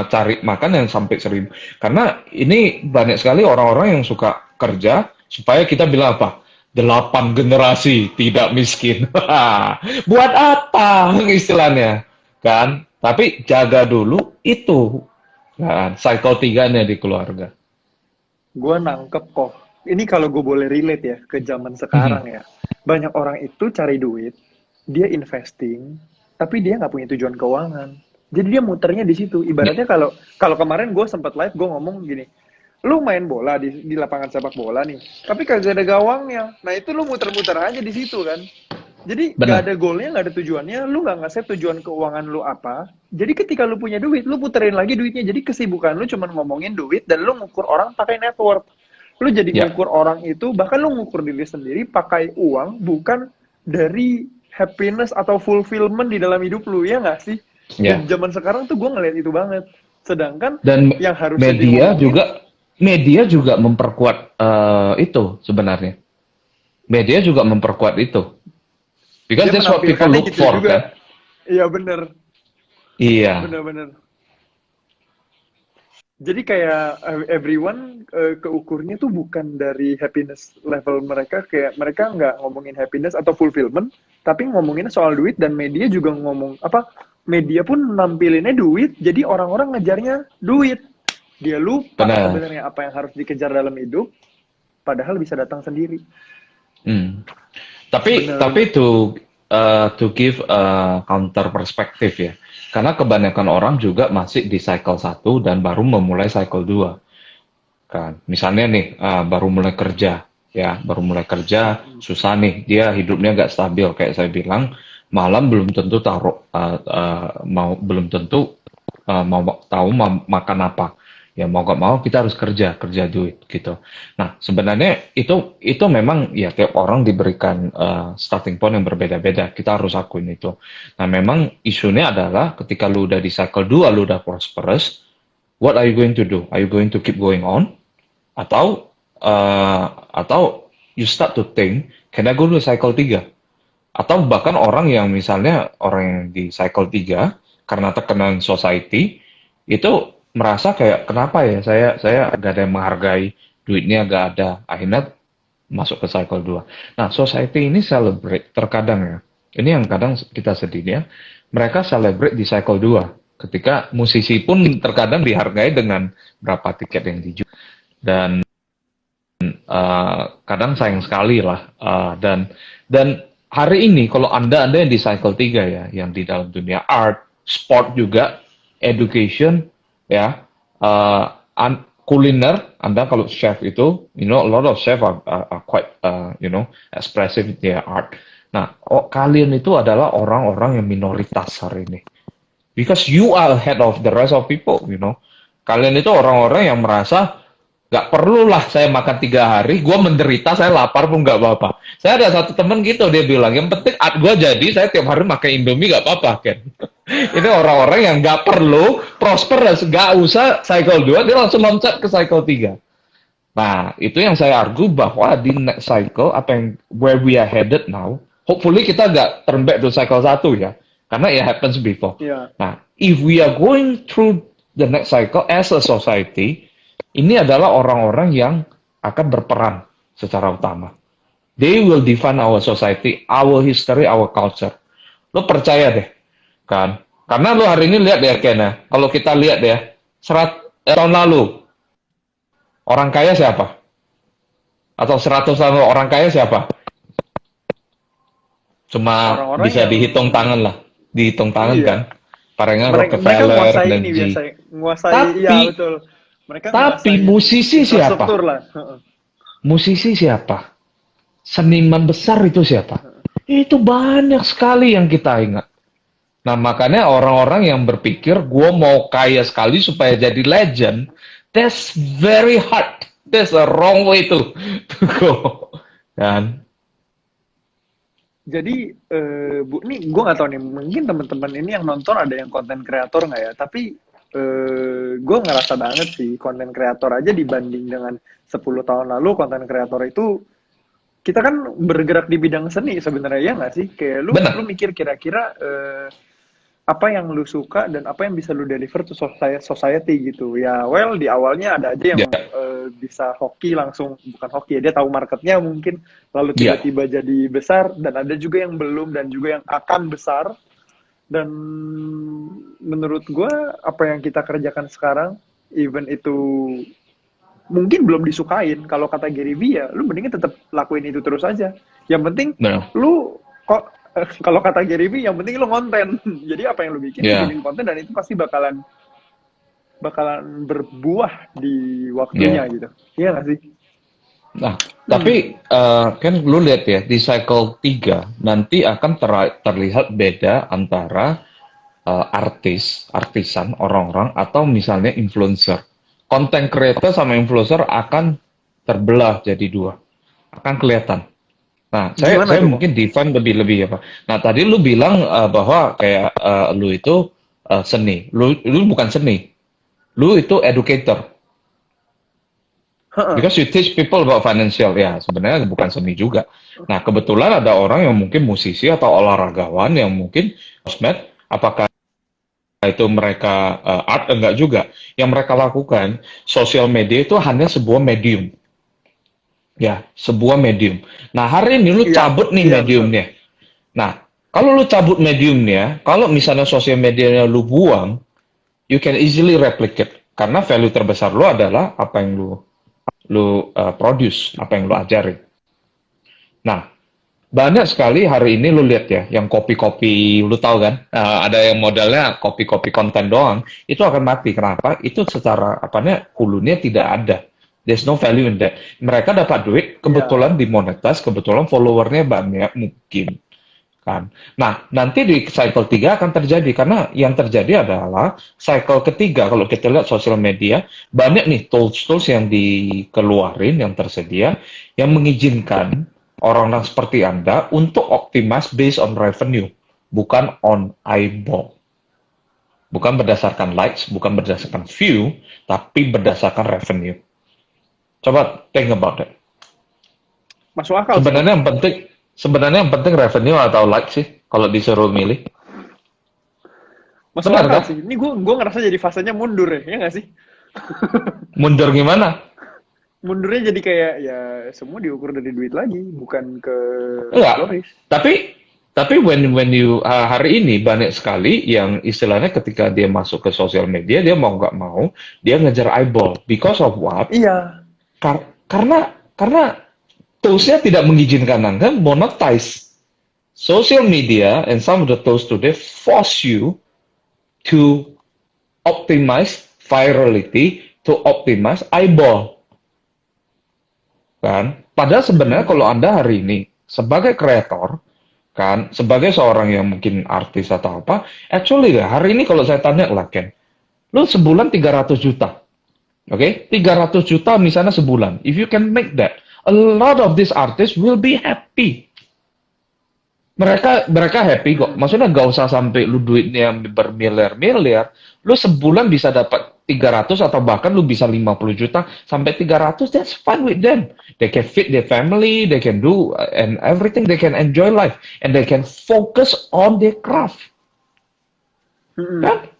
cari makan yang sampai 1.000? Karena ini banyak sekali orang-orang yang suka kerja supaya kita bilang apa? 8 generasi tidak miskin. Buat apa istilahnya? Kan? Tapi jaga dulu itu kan cycle 3-nya di keluarga. Gue nangkep kok. Ini kalau gue boleh relate ya ke zaman sekarang Mhm. ya. Banyak orang itu cari duit, dia investing, tapi dia nggak punya tujuan keuangan. Jadi dia muternya di situ. Ya, Ibaratnya kalau kalau kemarin gue sempat live, gue ngomong gini, lu main bola di lapangan sepak bola nih, tapi kagak ada gawangnya. Nah itu lu muter-muter aja di situ kan. Jadi nggak benar. ada goalnya, nggak ada tujuannya, lu nggak nge-set tujuan keuangan lu apa. Jadi ketika lu punya duit, lu puterin lagi duitnya. Jadi kesibukan lu cuma ngomongin duit dan lu ngukur orang pakai network. Lu jadi Ya, ngukur orang itu, bahkan lu ngukur diri sendiri pakai uang, bukan dari happiness atau fulfillment di dalam hidup lu, ya nggak sih? Dan ya. zaman sekarang tuh gue ngeliat itu banget. Sedangkan Dan yang harusnya dia media ngomongin, juga media juga memperkuat itu sebenarnya. Media juga memperkuat itu. Because dia that's what people menampilkannya look gitu for kan. juga. Iya bener, Iya, bener-bener. Jadi kayak everyone keukurnya tuh bukan dari happiness level mereka, kayak mereka nggak ngomongin happiness atau fulfillment, tapi ngomongin soal duit dan media juga ngomong apa? Media pun nampilinnya duit, jadi orang-orang ngejarnya duit. Dia lupa benar. sebenarnya apa yang harus dikejar dalam hidup, padahal bisa datang sendiri. Hmm. bener. Tapi to give a counter perspektif ya. Karena kebanyakan orang juga masih di cycle satu dan baru memulai cycle 2 kan. Misalnya nih baru mulai kerja ya, baru mulai kerja Mm-mm. susah nih, dia hidupnya nggak stabil kayak saya bilang, malam belum tentu taruh mau belum tentu mau tahu mau makan apa. Ya mau gak mau kita harus kerja, kerja duit gitu. Nah, sebenarnya itu memang ya tiap orang diberikan starting point yang berbeda-beda. Kita harus akuin itu. Nah, memang isunya adalah ketika lu udah di cycle 2 lu udah prosperous, what are you going to do? Are you going to keep going on? Atau atau you start to think, can I go to cycle 3? Atau bahkan orang yang misalnya orang yang di cycle 3 karena tekanan society itu merasa kayak kenapa ya saya gak ada yang menghargai, duitnya gak ada, akhirnya masuk ke cycle 2. Nah, society ini celebrate terkadang ya. Ini yang kadang kita sedihnya, mereka celebrate di cycle 2. Ketika musisi pun terkadang dihargai dengan berapa tiket yang dijual. Dan kadang sayang sekali lah. Dan hari ini kalau anda yang di cycle 3 ya, yang di dalam dunia art, sport juga, education, ya, kuliner, anda kalau chef itu, a lot of chef are quite, expressive in their art. Nah, kalian itu adalah orang-orang yang minoritas hari ini. Because you are ahead of the rest of people. Kalian itu orang-orang yang merasa nggak perlulah saya makan 3 hari, gue menderita, saya lapar pun nggak apa-apa. Saya ada satu temen gitu, dia bilang, yang penting gue jadi, saya tiap hari makan Indomie nggak apa-apa, Ken. Ini orang-orang yang nggak perlu prosperous, nggak usah cycle 2, dia langsung loncat ke cycle 3. Nah, itu yang saya argue bahwa di next cycle, apa yang where we are headed now, hopefully kita nggak turn back to cycle 1 ya, karena it happens before. Iya. Nah, if we are going through the next cycle as a society, ini adalah orang-orang yang akan berperan secara utama. They will define our society, our history, our culture. Lo percaya deh, kan? Karena lo hari ini lihat ya, Ken, ya. Kalau kita lihat ya, tahun lalu, orang kaya siapa? Atau 100 tahun lalu, orang kaya siapa? Cuma Orang-orang bisa yang dihitung tangan lah. Dihitung tangan kan? iya, Palingan mereka Rockefeller menguasai dan ini G. biasanya, menguasai, iya Tapi, betul. Mereka tapi nguasain musisi siapa? infrastruktur lah. Heeh. Musisi siapa? Seniman besar itu siapa? Itu banyak sekali yang kita ingat. Nah, makanya orang-orang yang berpikir, gue mau kaya sekali supaya jadi legend, that's very hard. That's a wrong way to go. Kan? Jadi, Bu, nih gue nggak tahu nih, mungkin teman-teman ini yang nonton ada yang konten kreator nggak ya? Tapi gue ngerasa banget sih konten kreator aja dibanding dengan 10 tahun lalu konten kreator itu kita kan bergerak di bidang seni sebenarnya ya nggak sih? Kayak lu Benar. mikir kira-kira apa yang lu suka dan apa yang bisa lu deliver to society gitu. Ya, well di awalnya ada aja Ya, yang bisa hoki langsung, bukan hoki ya, dia tahu marketnya mungkin, lalu ya. tiba-tiba jadi besar, dan ada juga yang belum dan juga yang akan besar. Dan menurut gue apa yang kita kerjakan sekarang, even itu mungkin belum disukain, kalau kata Gary Vee ya lu mendingan tetap lakuin itu terus aja, yang penting Benar. lu kok kalau kata Gary Vee yang penting lu konten. Jadi apa yang lu Ya, bikinin konten, dan itu pasti bakalan bakalan berbuah di waktunya ya. gitu, iya nggak sih? Nah, Hmm. tapi kan lu lihat ya, di cycle 3 nanti akan terlihat beda antara artisan, orang-orang, atau misalnya influencer. Content creator sama influencer akan terbelah jadi dua. Akan kelihatan. Nah, saya Gimana saya tuh kok? mungkin define lebih apa. Nah, tadi lu bilang bahwa kayak lu itu seni. Lu bukan seni. Lu itu educator. Heeh. Because you teach people about financial. Ya, sebenarnya bukan seni juga. Nah, kebetulan ada orang yang mungkin musisi atau olahragawan yang mungkin sosmed, apakah itu mereka art, enggak juga. Yang mereka lakukan, sosial media itu hanya sebuah medium. Ya, sebuah medium. Nah, hari ini lu Iya, cabut nih iya betul. mediumnya. Nah, kalau lu cabut mediumnya, kalau misalnya sosial medianya lu buang, you can easily replicate. Karena value terbesar lu adalah apa yang lu produce, apa yang lu ajarin. Nah, banyak sekali hari ini lu lihat ya, yang kopi-kopi, lu tahu kan? Ada yang modalnya kopi-kopi konten doang, itu akan mati. Kenapa? Itu secara apanya hulunya tidak ada. There's no value in that. Mereka dapat duit, Iya. kebetulan dimonetize, kebetulan followernya banyak mungkin kan. Nah, nanti di cycle 3 akan terjadi karena yang terjadi adalah cycle ketiga kalau kita lihat sosial media banyak nih tools-tools yang dikeluarin yang tersedia yang mengizinkan orang-orang seperti Anda untuk optimize based on revenue, bukan on eyeball. Bukan berdasarkan likes, bukan berdasarkan view, tapi berdasarkan revenue. Coba think about that. Masuk akal sih. Sebenarnya yang penting revenue atau like sih kalau disuruh milih. Masuk Benar akal kan? sih. Ini gue ngerasa jadi fasenya mundur ya nggak sih? Mundur gimana? Mundurnya jadi kayak ya semua diukur dari duit lagi, bukan ke Enggak. stories. Tapi when you hari ini banyak sekali yang istilahnya ketika dia masuk ke sosial media dia mau nggak mau dia ngejar eyeball because of what? Iya. Karena toolsnya tidak mengizinkan Anda monetize. Social media and some of the tools today force you to optimize virality, to optimize eyeball. Kan? Padahal sebenarnya kalau Anda hari ini sebagai kreator, kan, sebagai seorang yang mungkin artis atau apa, actually hari ini kalau saya tanya lah Ken, lu sebulan 300 juta, oke? Okay? 300 juta misalnya sebulan. If you can make that, a lot of these artists will be happy. Mereka happy kok. Maksudnya gak usah sampai lu duitnya bermiliar-miliar. Lu sebulan bisa dapat 300 atau bahkan lu bisa 50 juta sampai 300, that's fine with them. They can feed their family, they can do and everything, they can enjoy life and they can focus on their craft. Kan?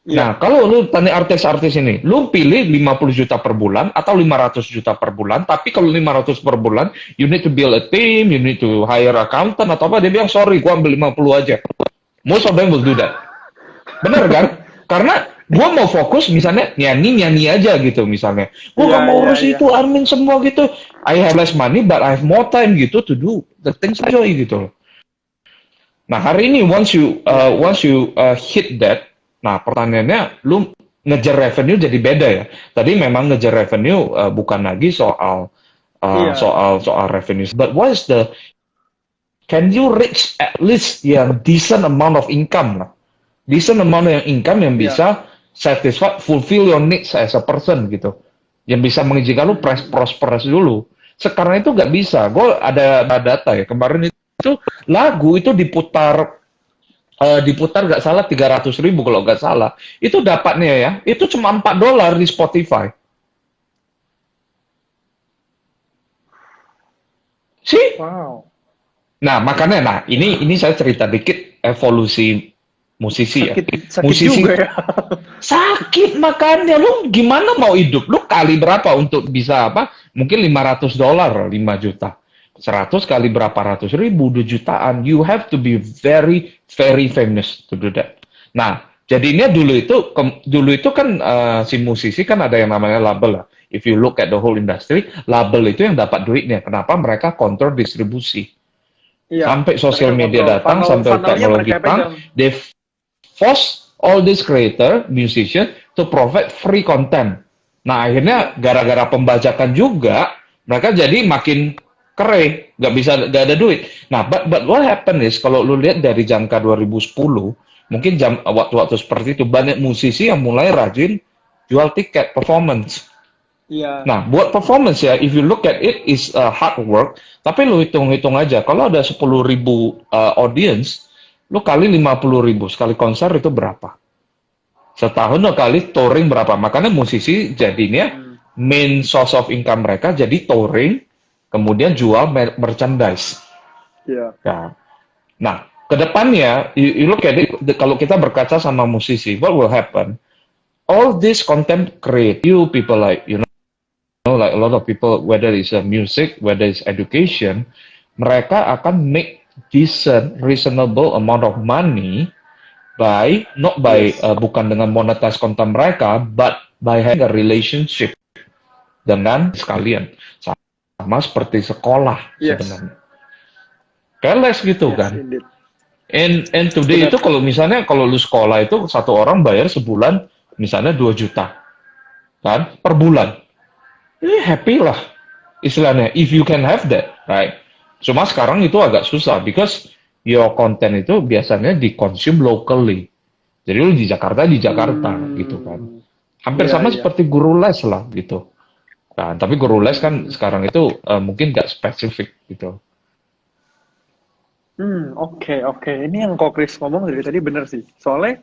Iya. Nah, kalau lu tanya artis-artis ini, lu pilih 50 juta per bulan atau 500 juta per bulan, tapi kalau 500 per bulan, you need to build a team, you need to hire accountant atau apa, dia bilang, sorry, gua ambil 50 aja. Most of them will do that. Bener kan? Karena gua mau fokus misalnya nyanyi aja gitu misalnya. Gua gak Iya, mau iya, urus iya. itu, admin semua gitu. I have less money, but I have more time gitu to do the things I enjoy gitu. Nah, hari ini Iya, iya. once you hit that, nah pertanyaannya lu ngejar revenue jadi beda ya. Tadi memang ngejar revenue bukan lagi soal Iya. soal revenue, but what is the can you reach at least yang decent amount of income lah. Decent amount yang income yang Iya. bisa satisfy fulfill your needs as a person gitu. Yang bisa mengizinkan lu prosperous dulu. Sekarang itu nggak bisa. Gue ada data ya. Kemarin itu lagu itu diputar nggak salah 300.000 kalau nggak salah. Itu dapatnya ya, itu cuma $4 di Spotify. Sih. Wow. Nah, makanya ini saya cerita dikit evolusi musisi ya. Sakit Musisi juga ya. sakit makanya lu gimana mau hidup? Lu kali berapa untuk bisa apa? Mungkin $500, 5 juta. 100 kali berapa ratus ribu, 2 jutaan. You have to be very, very famous to do that. Nah, jadinya dulu itu kan si musisi kan ada yang namanya label lah. If you look at the whole industry, label itu yang dapat duitnya. Kenapa? Mereka kontrol distribusi. Iya. Sampai Mereka sosial media ngontrol. datang, sampai Funnelnya teknologi mereka yang datang, pegang. they force all these creator, musician to provide free content. Nah, akhirnya Iya. gara-gara pembajakan juga, mereka jadi makin kere, nggak ada duit. Nah, but what happened is kalau lu lihat dari jangka 2010, mungkin waktu-waktu seperti itu banyak musisi yang mulai rajin jual tiket performance. Iya. Nah, buat performance ya, if you look at it is hard work, tapi lu hitung-hitung aja, kalau ada 10.000 audience, lu kali 50.000 sekali konser itu berapa? Setahun lo kali touring berapa? Makanya musisi jadinya main source of income mereka jadi touring, kemudian jual merchandise. Iya. Ya. Nah, kedepannya, you look at it, kalau kita berkaca sama musisi, what will happen? All this content create, you people like, like a lot of people, whether it's music, whether it's education, mereka akan make decent, reasonable amount of money by, not by, Yes. bukan dengan monetize konten mereka, but by having a relationship dengan sekalian. Sama seperti sekolah Yes. sebenarnya. Keles gitu Yes, kan. indeed. And today Benar. itu kalau misalnya kalau lu sekolah itu satu orang bayar sebulan misalnya 2 juta kan per bulan. Happy lah istilahnya if you can have that, right? Cuma sekarang itu agak susah because your content itu biasanya di-consume locally. Jadi lu di Jakarta gitu kan. Hmm, Hampir iya, sama iya. seperti guru les lah gitu. Kan, tapi guru les kan Hmm, sekarang itu mungkin nggak spesifik gitu. oke, oke. Ini yang kok Chris ngomong dari tadi bener sih. Soalnya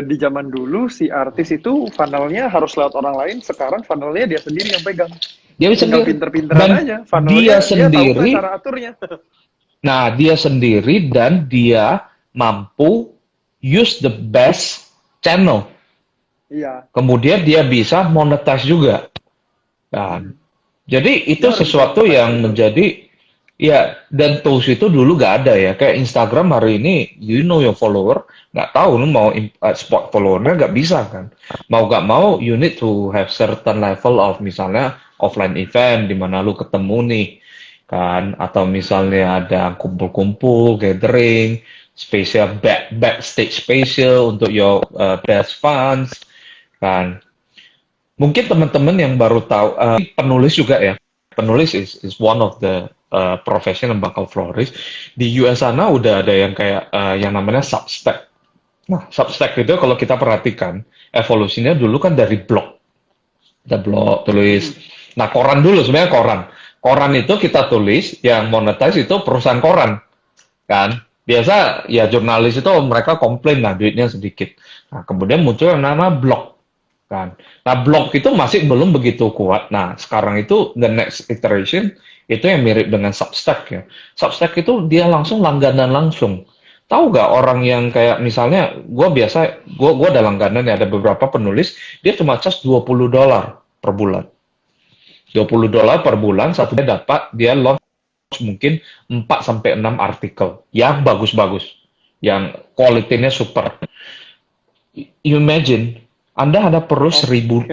di zaman dulu si artis itu funnelnya harus lewat orang lain, sekarang funnelnya dia sendiri yang pegang. Dia Tinggal sendiri pinter-pinteran dan aja, dia funnelnya dia tahu nggak sendiri. cara aturnya. Nah, dia sendiri dan dia mampu use the best channel. Iya, Kemudian dia bisa monetize juga. Kan. Jadi itu dia harus bisa sesuatu monetize, yang betul. menjadi ya dan tools itu dulu gak ada ya. Kayak Instagram hari ini, you know your follower, nggak tahu lu mau spot followernya nggak bisa kan. Mau gak mau, you need to have certain level of misalnya offline event di mana lu ketemu nih kan, atau misalnya ada kumpul-kumpul, gathering, spesial backstage spesial untuk your best fans kan. Mungkin teman-teman yang baru tahu, penulis juga ya. Penulis is one of the profession yang bakal flourish. Di US sana udah ada yang kayak yang namanya Substack. Nah, Substack itu kalau kita perhatikan, evolusinya dulu kan dari blog. Kita blog, tulis. Hmm, Nah, koran dulu sebenarnya koran. Koran itu kita tulis, yang monetize itu perusahaan koran kan. Biasa ya jurnalis itu mereka komplain lah duitnya sedikit. Nah, kemudian muncul yang nama blog kan. Nah, blog itu masih belum begitu kuat. Nah, sekarang itu the next iteration itu yang mirip dengan Substack ya. Substack itu dia langsung langganan langsung. Tahu nggak orang yang kayak misalnya gue ada langganan ya, ada beberapa penulis dia cuma charge $20 per bulan. $20 per bulan satu dia dapat dia launch mungkin 4 sampai 6 artikel yang bagus-bagus, yang kualitinya super. You imagine, Anda ada perlu oke. 1000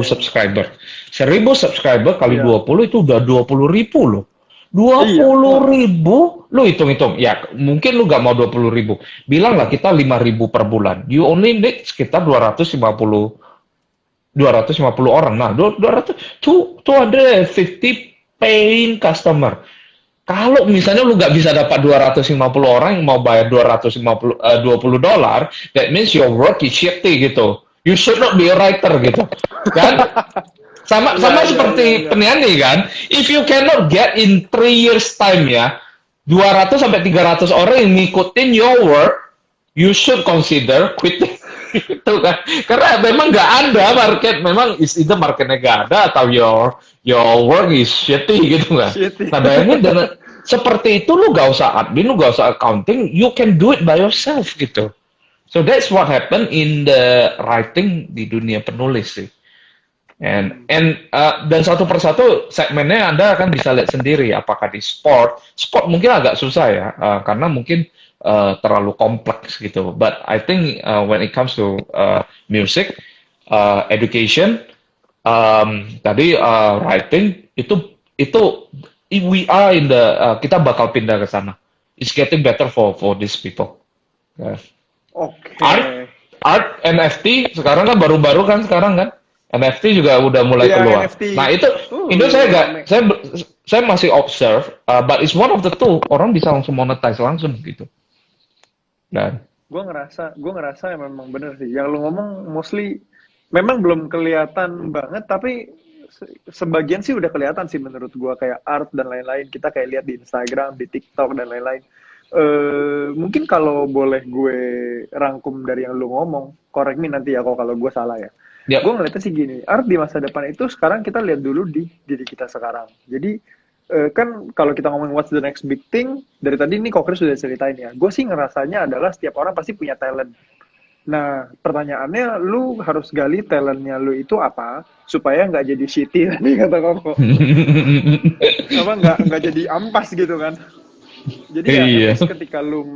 subscriber. 1000 subscriber kali Iya, 20 itu udah 20.000 loh. Dua iya, puluh wah, ribu, lu hitung-hitung. Ya, mungkin lu gak mau 20.000. Bilanglah kita 5.000 per bulan. You only need sekitar 250 orang. Nah, 250 paying customer. Kalau misalnya lu nggak bisa dapat 250 orang yang mau bayar 250 $20, that means your work is shitty gitu. You should not be a writer gitu. Kan? Sama iya, sama iya, iya, seperti iya. penyanyi kan. If you cannot get in 3 years time ya, 200 sampai 300 orang yang ngikutin your work, you should consider quitting. Itu kan. Karena memang nggak ada market, memang is either marketnya nggak ada atau your work is shitty gitu kan. Shit. Nah bayangin dengan seperti itu lu gak usah admin, lu gak usah accounting, you can do it by yourself gitu. So that's what happened in the writing di dunia penulis sih. Dan satu persatu segmennya Anda akan bisa lihat sendiri apakah di sport mungkin agak susah ya karena mungkin terlalu kompleks gitu. But I think when it comes to music, education, tadi writing itu we are in the kita bakal pindah ke sana. It's getting better for these people. Yeah. Oke. Art, NFT sekarang kan baru-baru kan sekarang kan NFT juga udah mulai Iya, keluar. NFT. Nah itu saya gak Rame. saya masih observe, but it's one of the two orang bisa langsung monetize langsung gitu. Dan Gue ngerasa ya memang bener sih. Yang lu ngomong mostly memang belum kelihatan banget, tapi sebagian sih udah kelihatan sih menurut gue kayak art dan lain-lain. Kita kayak lihat di Instagram, di TikTok dan lain-lain. Mungkin kalau boleh gue rangkum dari yang lu ngomong, correct me nanti ya kalau gue salah ya. Gue ya ngeliatnya sih gini, art di masa depan itu sekarang kita lihat dulu di diri kita sekarang. Jadi kan kalau kita ngomong what's the next big thing, dari tadi ini Kokri sudah ceritain ya. Gue sih ngerasanya adalah setiap orang pasti punya talent. Nah, pertanyaannya, lu harus gali talentnya lu itu apa supaya nggak jadi shitty tadi kata Koko. Apa nggak jadi ampas gitu kan? Jadi ya at iya. least ketika lu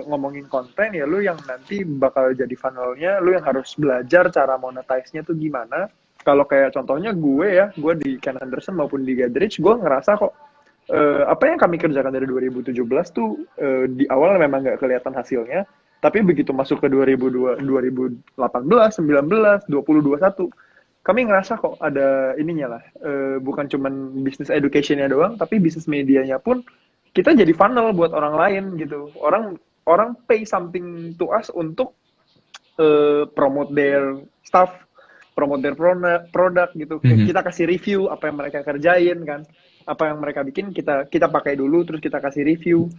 ngomongin konten ya lu yang nanti bakal jadi funnelnya, lu yang harus belajar cara monetize-nya tuh gimana. Kalau kayak contohnya gue ya, gue di Ken Anderson maupun di Gadrich, gue ngerasa kok apa yang kami kerjakan dari 2017 tuh di awal memang nggak kelihatan hasilnya, tapi begitu masuk ke 2002, 2018, 19, 20, 21, kami ngerasa kok ada ininya lah, bukan cuman bisnis educationnya doang, tapi bisnis medianya pun kita jadi funnel buat orang lain gitu. Orang orang pay something to us untuk promote their stuff, promote their product gitu. Mhm. Kita kasih review apa yang mereka kerjain kan, apa yang mereka bikin kita kita pakai dulu terus kita kasih review.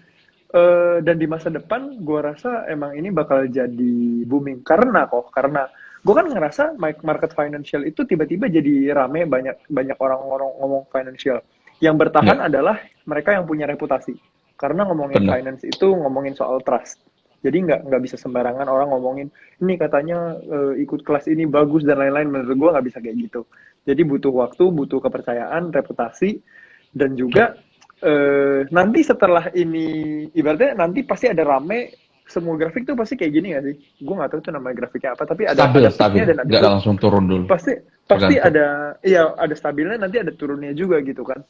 Dan di masa depan gue rasa emang ini bakal jadi booming karena gue kan ngerasa market financial itu tiba-tiba jadi rame, banyak banyak orang-orang ngomong financial. Yang bertahan Ya, adalah mereka yang punya reputasi, karena ngomongin benar. finance itu ngomongin soal trust. Jadi nggak bisa sembarangan orang ngomongin ini katanya ikut kelas ini bagus dan lain-lain. Menurut gue nggak bisa kayak gitu. Jadi butuh waktu, butuh kepercayaan, reputasi, dan juga nanti setelah ini ibaratnya nanti pasti ada rame, semua grafik tuh pasti kayak gini gak sih? Gue nggak tahu tuh nama grafiknya apa, tapi Stabil, ada stabil. peaknya dan ada Nggak tuh langsung turun dulu. pasti pasti Tergantung. ada, iya ada stabilnya, nanti ada turunnya juga gitu kan.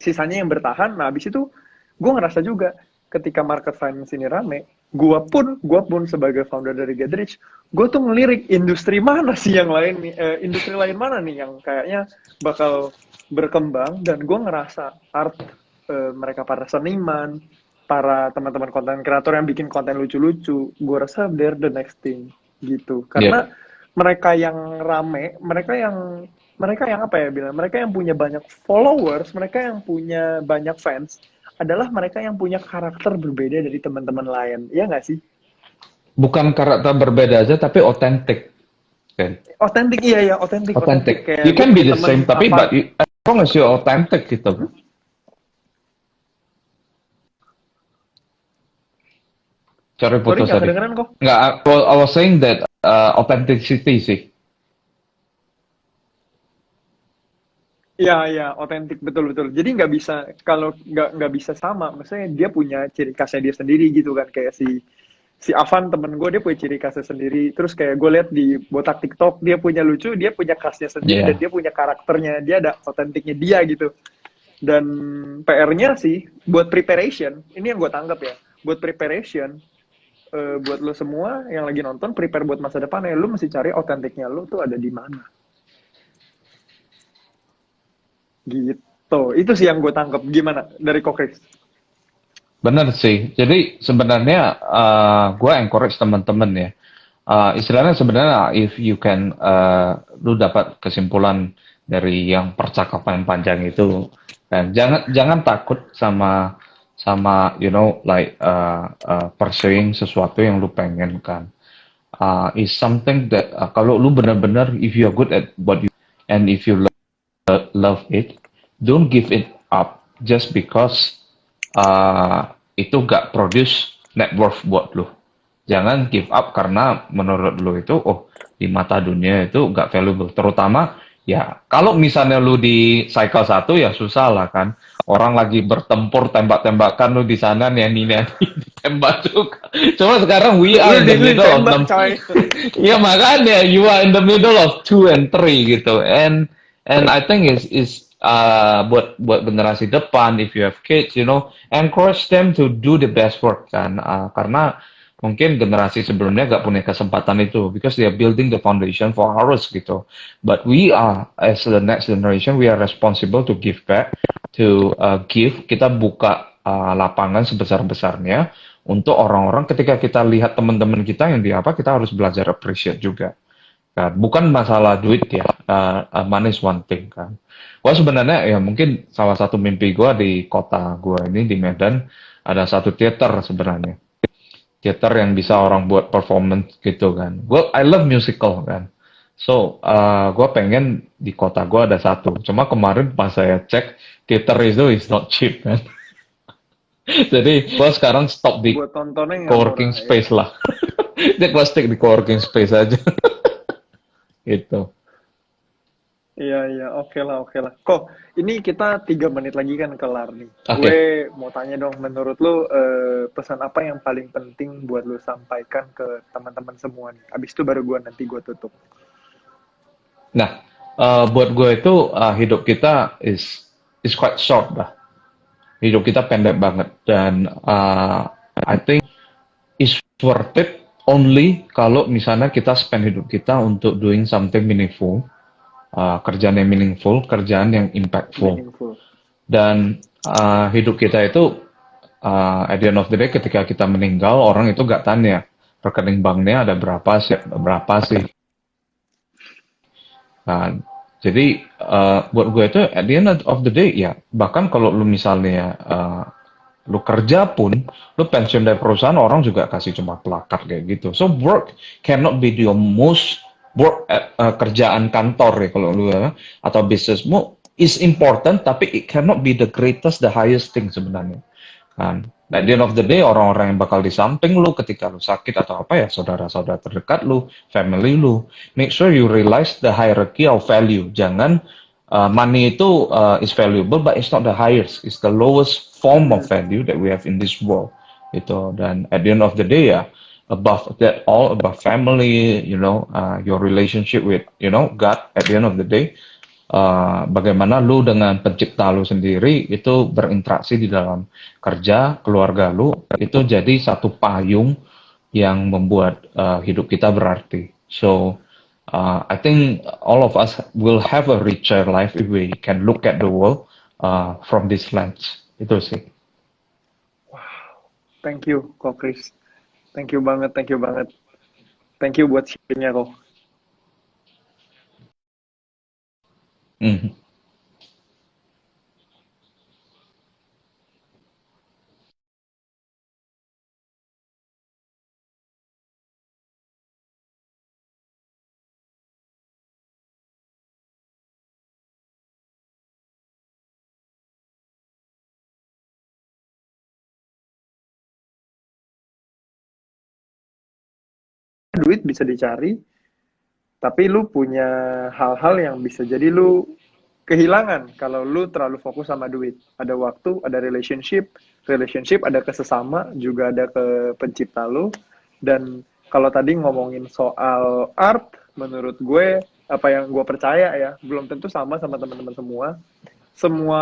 Sisanya yang bertahan. Nah, habis itu gue ngerasa juga ketika market finance ini rame, gue pun sebagai founder dari Get gue tuh ngelirik industri mana sih yang lain nih, industri lain mana nih yang kayaknya bakal berkembang. Dan gue ngerasa art, mereka para seniman, para teman-teman konten kreator yang bikin konten lucu-lucu, gue rasa they're the next thing gitu. Ya, Karena mereka yang rame, mereka yang apa ya bilang, mereka yang punya banyak followers, mereka yang punya banyak fans adalah mereka yang punya karakter berbeda dari teman-teman lain, ya nggak sih? bukan karakter berbeda aja, tapi otentik. Kan? Otentik, iya ya, otentik, otentik. Otentik. Kayak You gue can be punya the temen same, tapi Avan. as long as you authentic gitu. Sorry Sorry putus nggak tadi. kedengeran kok. Nggak, I was saying that authenticity sih. Iya, iya, otentik, betul betul. Jadi nggak bisa, kalau nggak bisa sama, maksudnya dia punya ciri khasnya dia sendiri gitu kan. Kayak si si Avan temen gue, dia punya ciri khasnya sendiri. Terus kayak gue lihat di botak TikTok, dia punya lucu, dia punya khasnya sendiri, dan Iya. dia punya karakternya, dia ada otentiknya dia gitu. Dan PR-nya sih buat preparation, ini yang gue tanggap ya, buat preparation, buat lo semua yang lagi nonton, prepare buat masa depan ya, lo mesti cari otentiknya lo tuh ada di mana gitu. Itu sih yang gue tangkap. Gimana dari Kokris? Bener sih. Jadi sebenarnya gue encourage teman-teman ya. Istilahnya sebenarnya if you can lu dapat kesimpulan dari yang percakapan panjang itu, dan jangan jangan takut sama sama like pursuing sesuatu yang lu pengen kan. Is something that kalau lu benar-benar if you are good at what you and if you love it, don't give it up just because itu gak produce net worth buat lu. Jangan give up karena menurut lu itu, oh di mata dunia itu gak valuable. Terutama ya kalau misalnya lu di cycle satu ya susah lah kan. Orang lagi bertempur tembak-tembakan lu di sana nyanyi-nyanyi ditembak juga. Cuma sekarang we are in the Lu middle of ditembak them. coy. Ya makanya you are in the middle of two and three gitu. And I think is buat buat generasi depan if you have kids, encourage them to do the best work kan. Karena mungkin generasi sebelumnya gak punya kesempatan itu because they are building the foundation for ours gitu. But we are as the next generation we are responsible to give back, to give. Kita buka lapangan sebesar-besarnya untuk orang-orang ketika kita lihat teman-teman kita yang di apa kita harus belajar appreciate juga kan. Bukan masalah duit ya, money is one thing kan. Gua sebenarnya ya mungkin salah satu mimpi gua di kota gua ini di Medan ada satu teater sebenarnya. Teater yang bisa orang buat performance gitu kan. I love musical kan. So, gua pengen di kota gua ada satu. Cuma kemarin pas saya cek, teater itu is not cheap kan. Jadi gua sekarang stop di Buat tontonnya nggak coworking murah ya. space lah. Dia gua stick di coworking space aja. Gitu. Iya, iya, oke lah, oke lah. Kok ini kita 3 menit lagi kan kelar nih. Gue Oke. mau tanya dong, menurut lu pesan apa yang paling penting buat lu sampaikan ke teman-teman semua nih? Abis itu baru gue tutup. Nah, buat gue itu hidup kita is quite short lah. Hidup kita pendek banget dan I think it's worth it only kalau misalnya kita spend hidup kita untuk doing something meaningful, kerjaan yang meaningful, kerjaan yang impactful. Meaningful. Dan hidup kita itu at the end of the day ketika kita meninggal orang itu gak tanya rekening banknya ada berapa sih. Nah, jadi buat gue itu at the end of the day ya bahkan kalau lu misalnya lu kerja pun lu pensiun dari perusahaan orang juga kasih cuma plakat kayak gitu. So work cannot be your most work kerjaan kantor ya kalau lu atau bisnismu is important tapi it cannot be the greatest the highest thing sebenarnya. Kan? At the end of the day, orang-orang yang bakal di samping lu ketika lu sakit atau apa ya, saudara-saudara terdekat lu, family lu, make sure you realize the hierarchy of value. Jangan money itu is valuable, but it's not the highest. It's the lowest form of value that we have in this world. Itu dan at the end of the day ya, above that all, above family, your relationship with, God. At the end of the day, bagaimana lu dengan pencipta lu sendiri itu berinteraksi di dalam kerja, keluarga lu, itu jadi satu payung yang membuat hidup kita berarti. So, I think all of us will have a richer life if we can look at the world from this lens. Itu sih. Thank you, Ko Chris. Thank you banget, thank you banget. Thank you buat sharingnya, Ko. Mhm. Duit bisa dicari, tapi lu punya hal-hal yang bisa jadi lu kehilangan kalau lu terlalu fokus sama duit. Ada waktu, ada relationship ada ke sesama, juga ada ke pencipta lu. Dan kalau tadi ngomongin soal art, menurut gue, apa yang gue percaya ya, belum tentu sama teman-teman semua. Semua,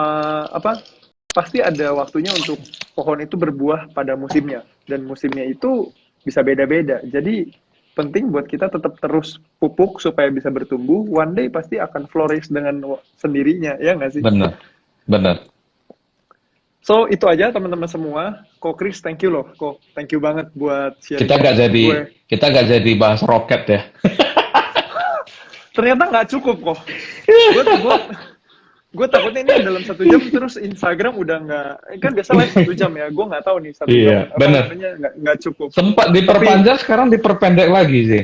pasti ada waktunya untuk pohon itu berbuah pada musimnya. Dan musimnya itu bisa beda-beda. Jadi penting buat kita tetap terus pupuk supaya bisa bertumbuh. One day pasti akan flourish dengan sendirinya, ya nggak sih? Benar, benar. So itu aja teman-teman semua. Ko Chris, thank you loh. Thank you banget buat sharing Kita gak jadi gue. kita gak jadi bahas roket ya. Ternyata nggak cukup kok. Gue takutnya ini dalam 1 jam terus Instagram udah nggak, kan biasa live 1 jam ya. Gue nggak tahu nih 1 jam Iya, benar. nggak cukup. Sempat diperpanjang, sekarang diperpendek lagi sih.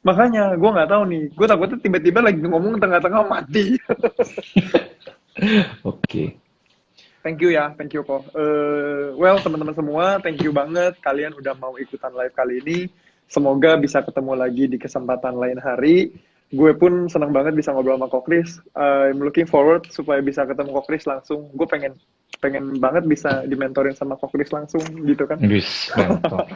Makanya gue nggak tahu nih. Gue takutnya tiba-tiba lagi ngomong tengah-tengah mati. Oke. Thank you ya, thank you kok. Well teman-teman semua, thank you banget kalian udah mau ikutan live kali ini. Semoga bisa ketemu lagi di kesempatan lain hari. Gue pun senang banget bisa ngobrol sama Ko Chris. I'm looking forward supaya bisa ketemu Ko Chris langsung. Gue pengen banget bisa dimentorin sama Ko Chris langsung gitu kan. Bis, mentor.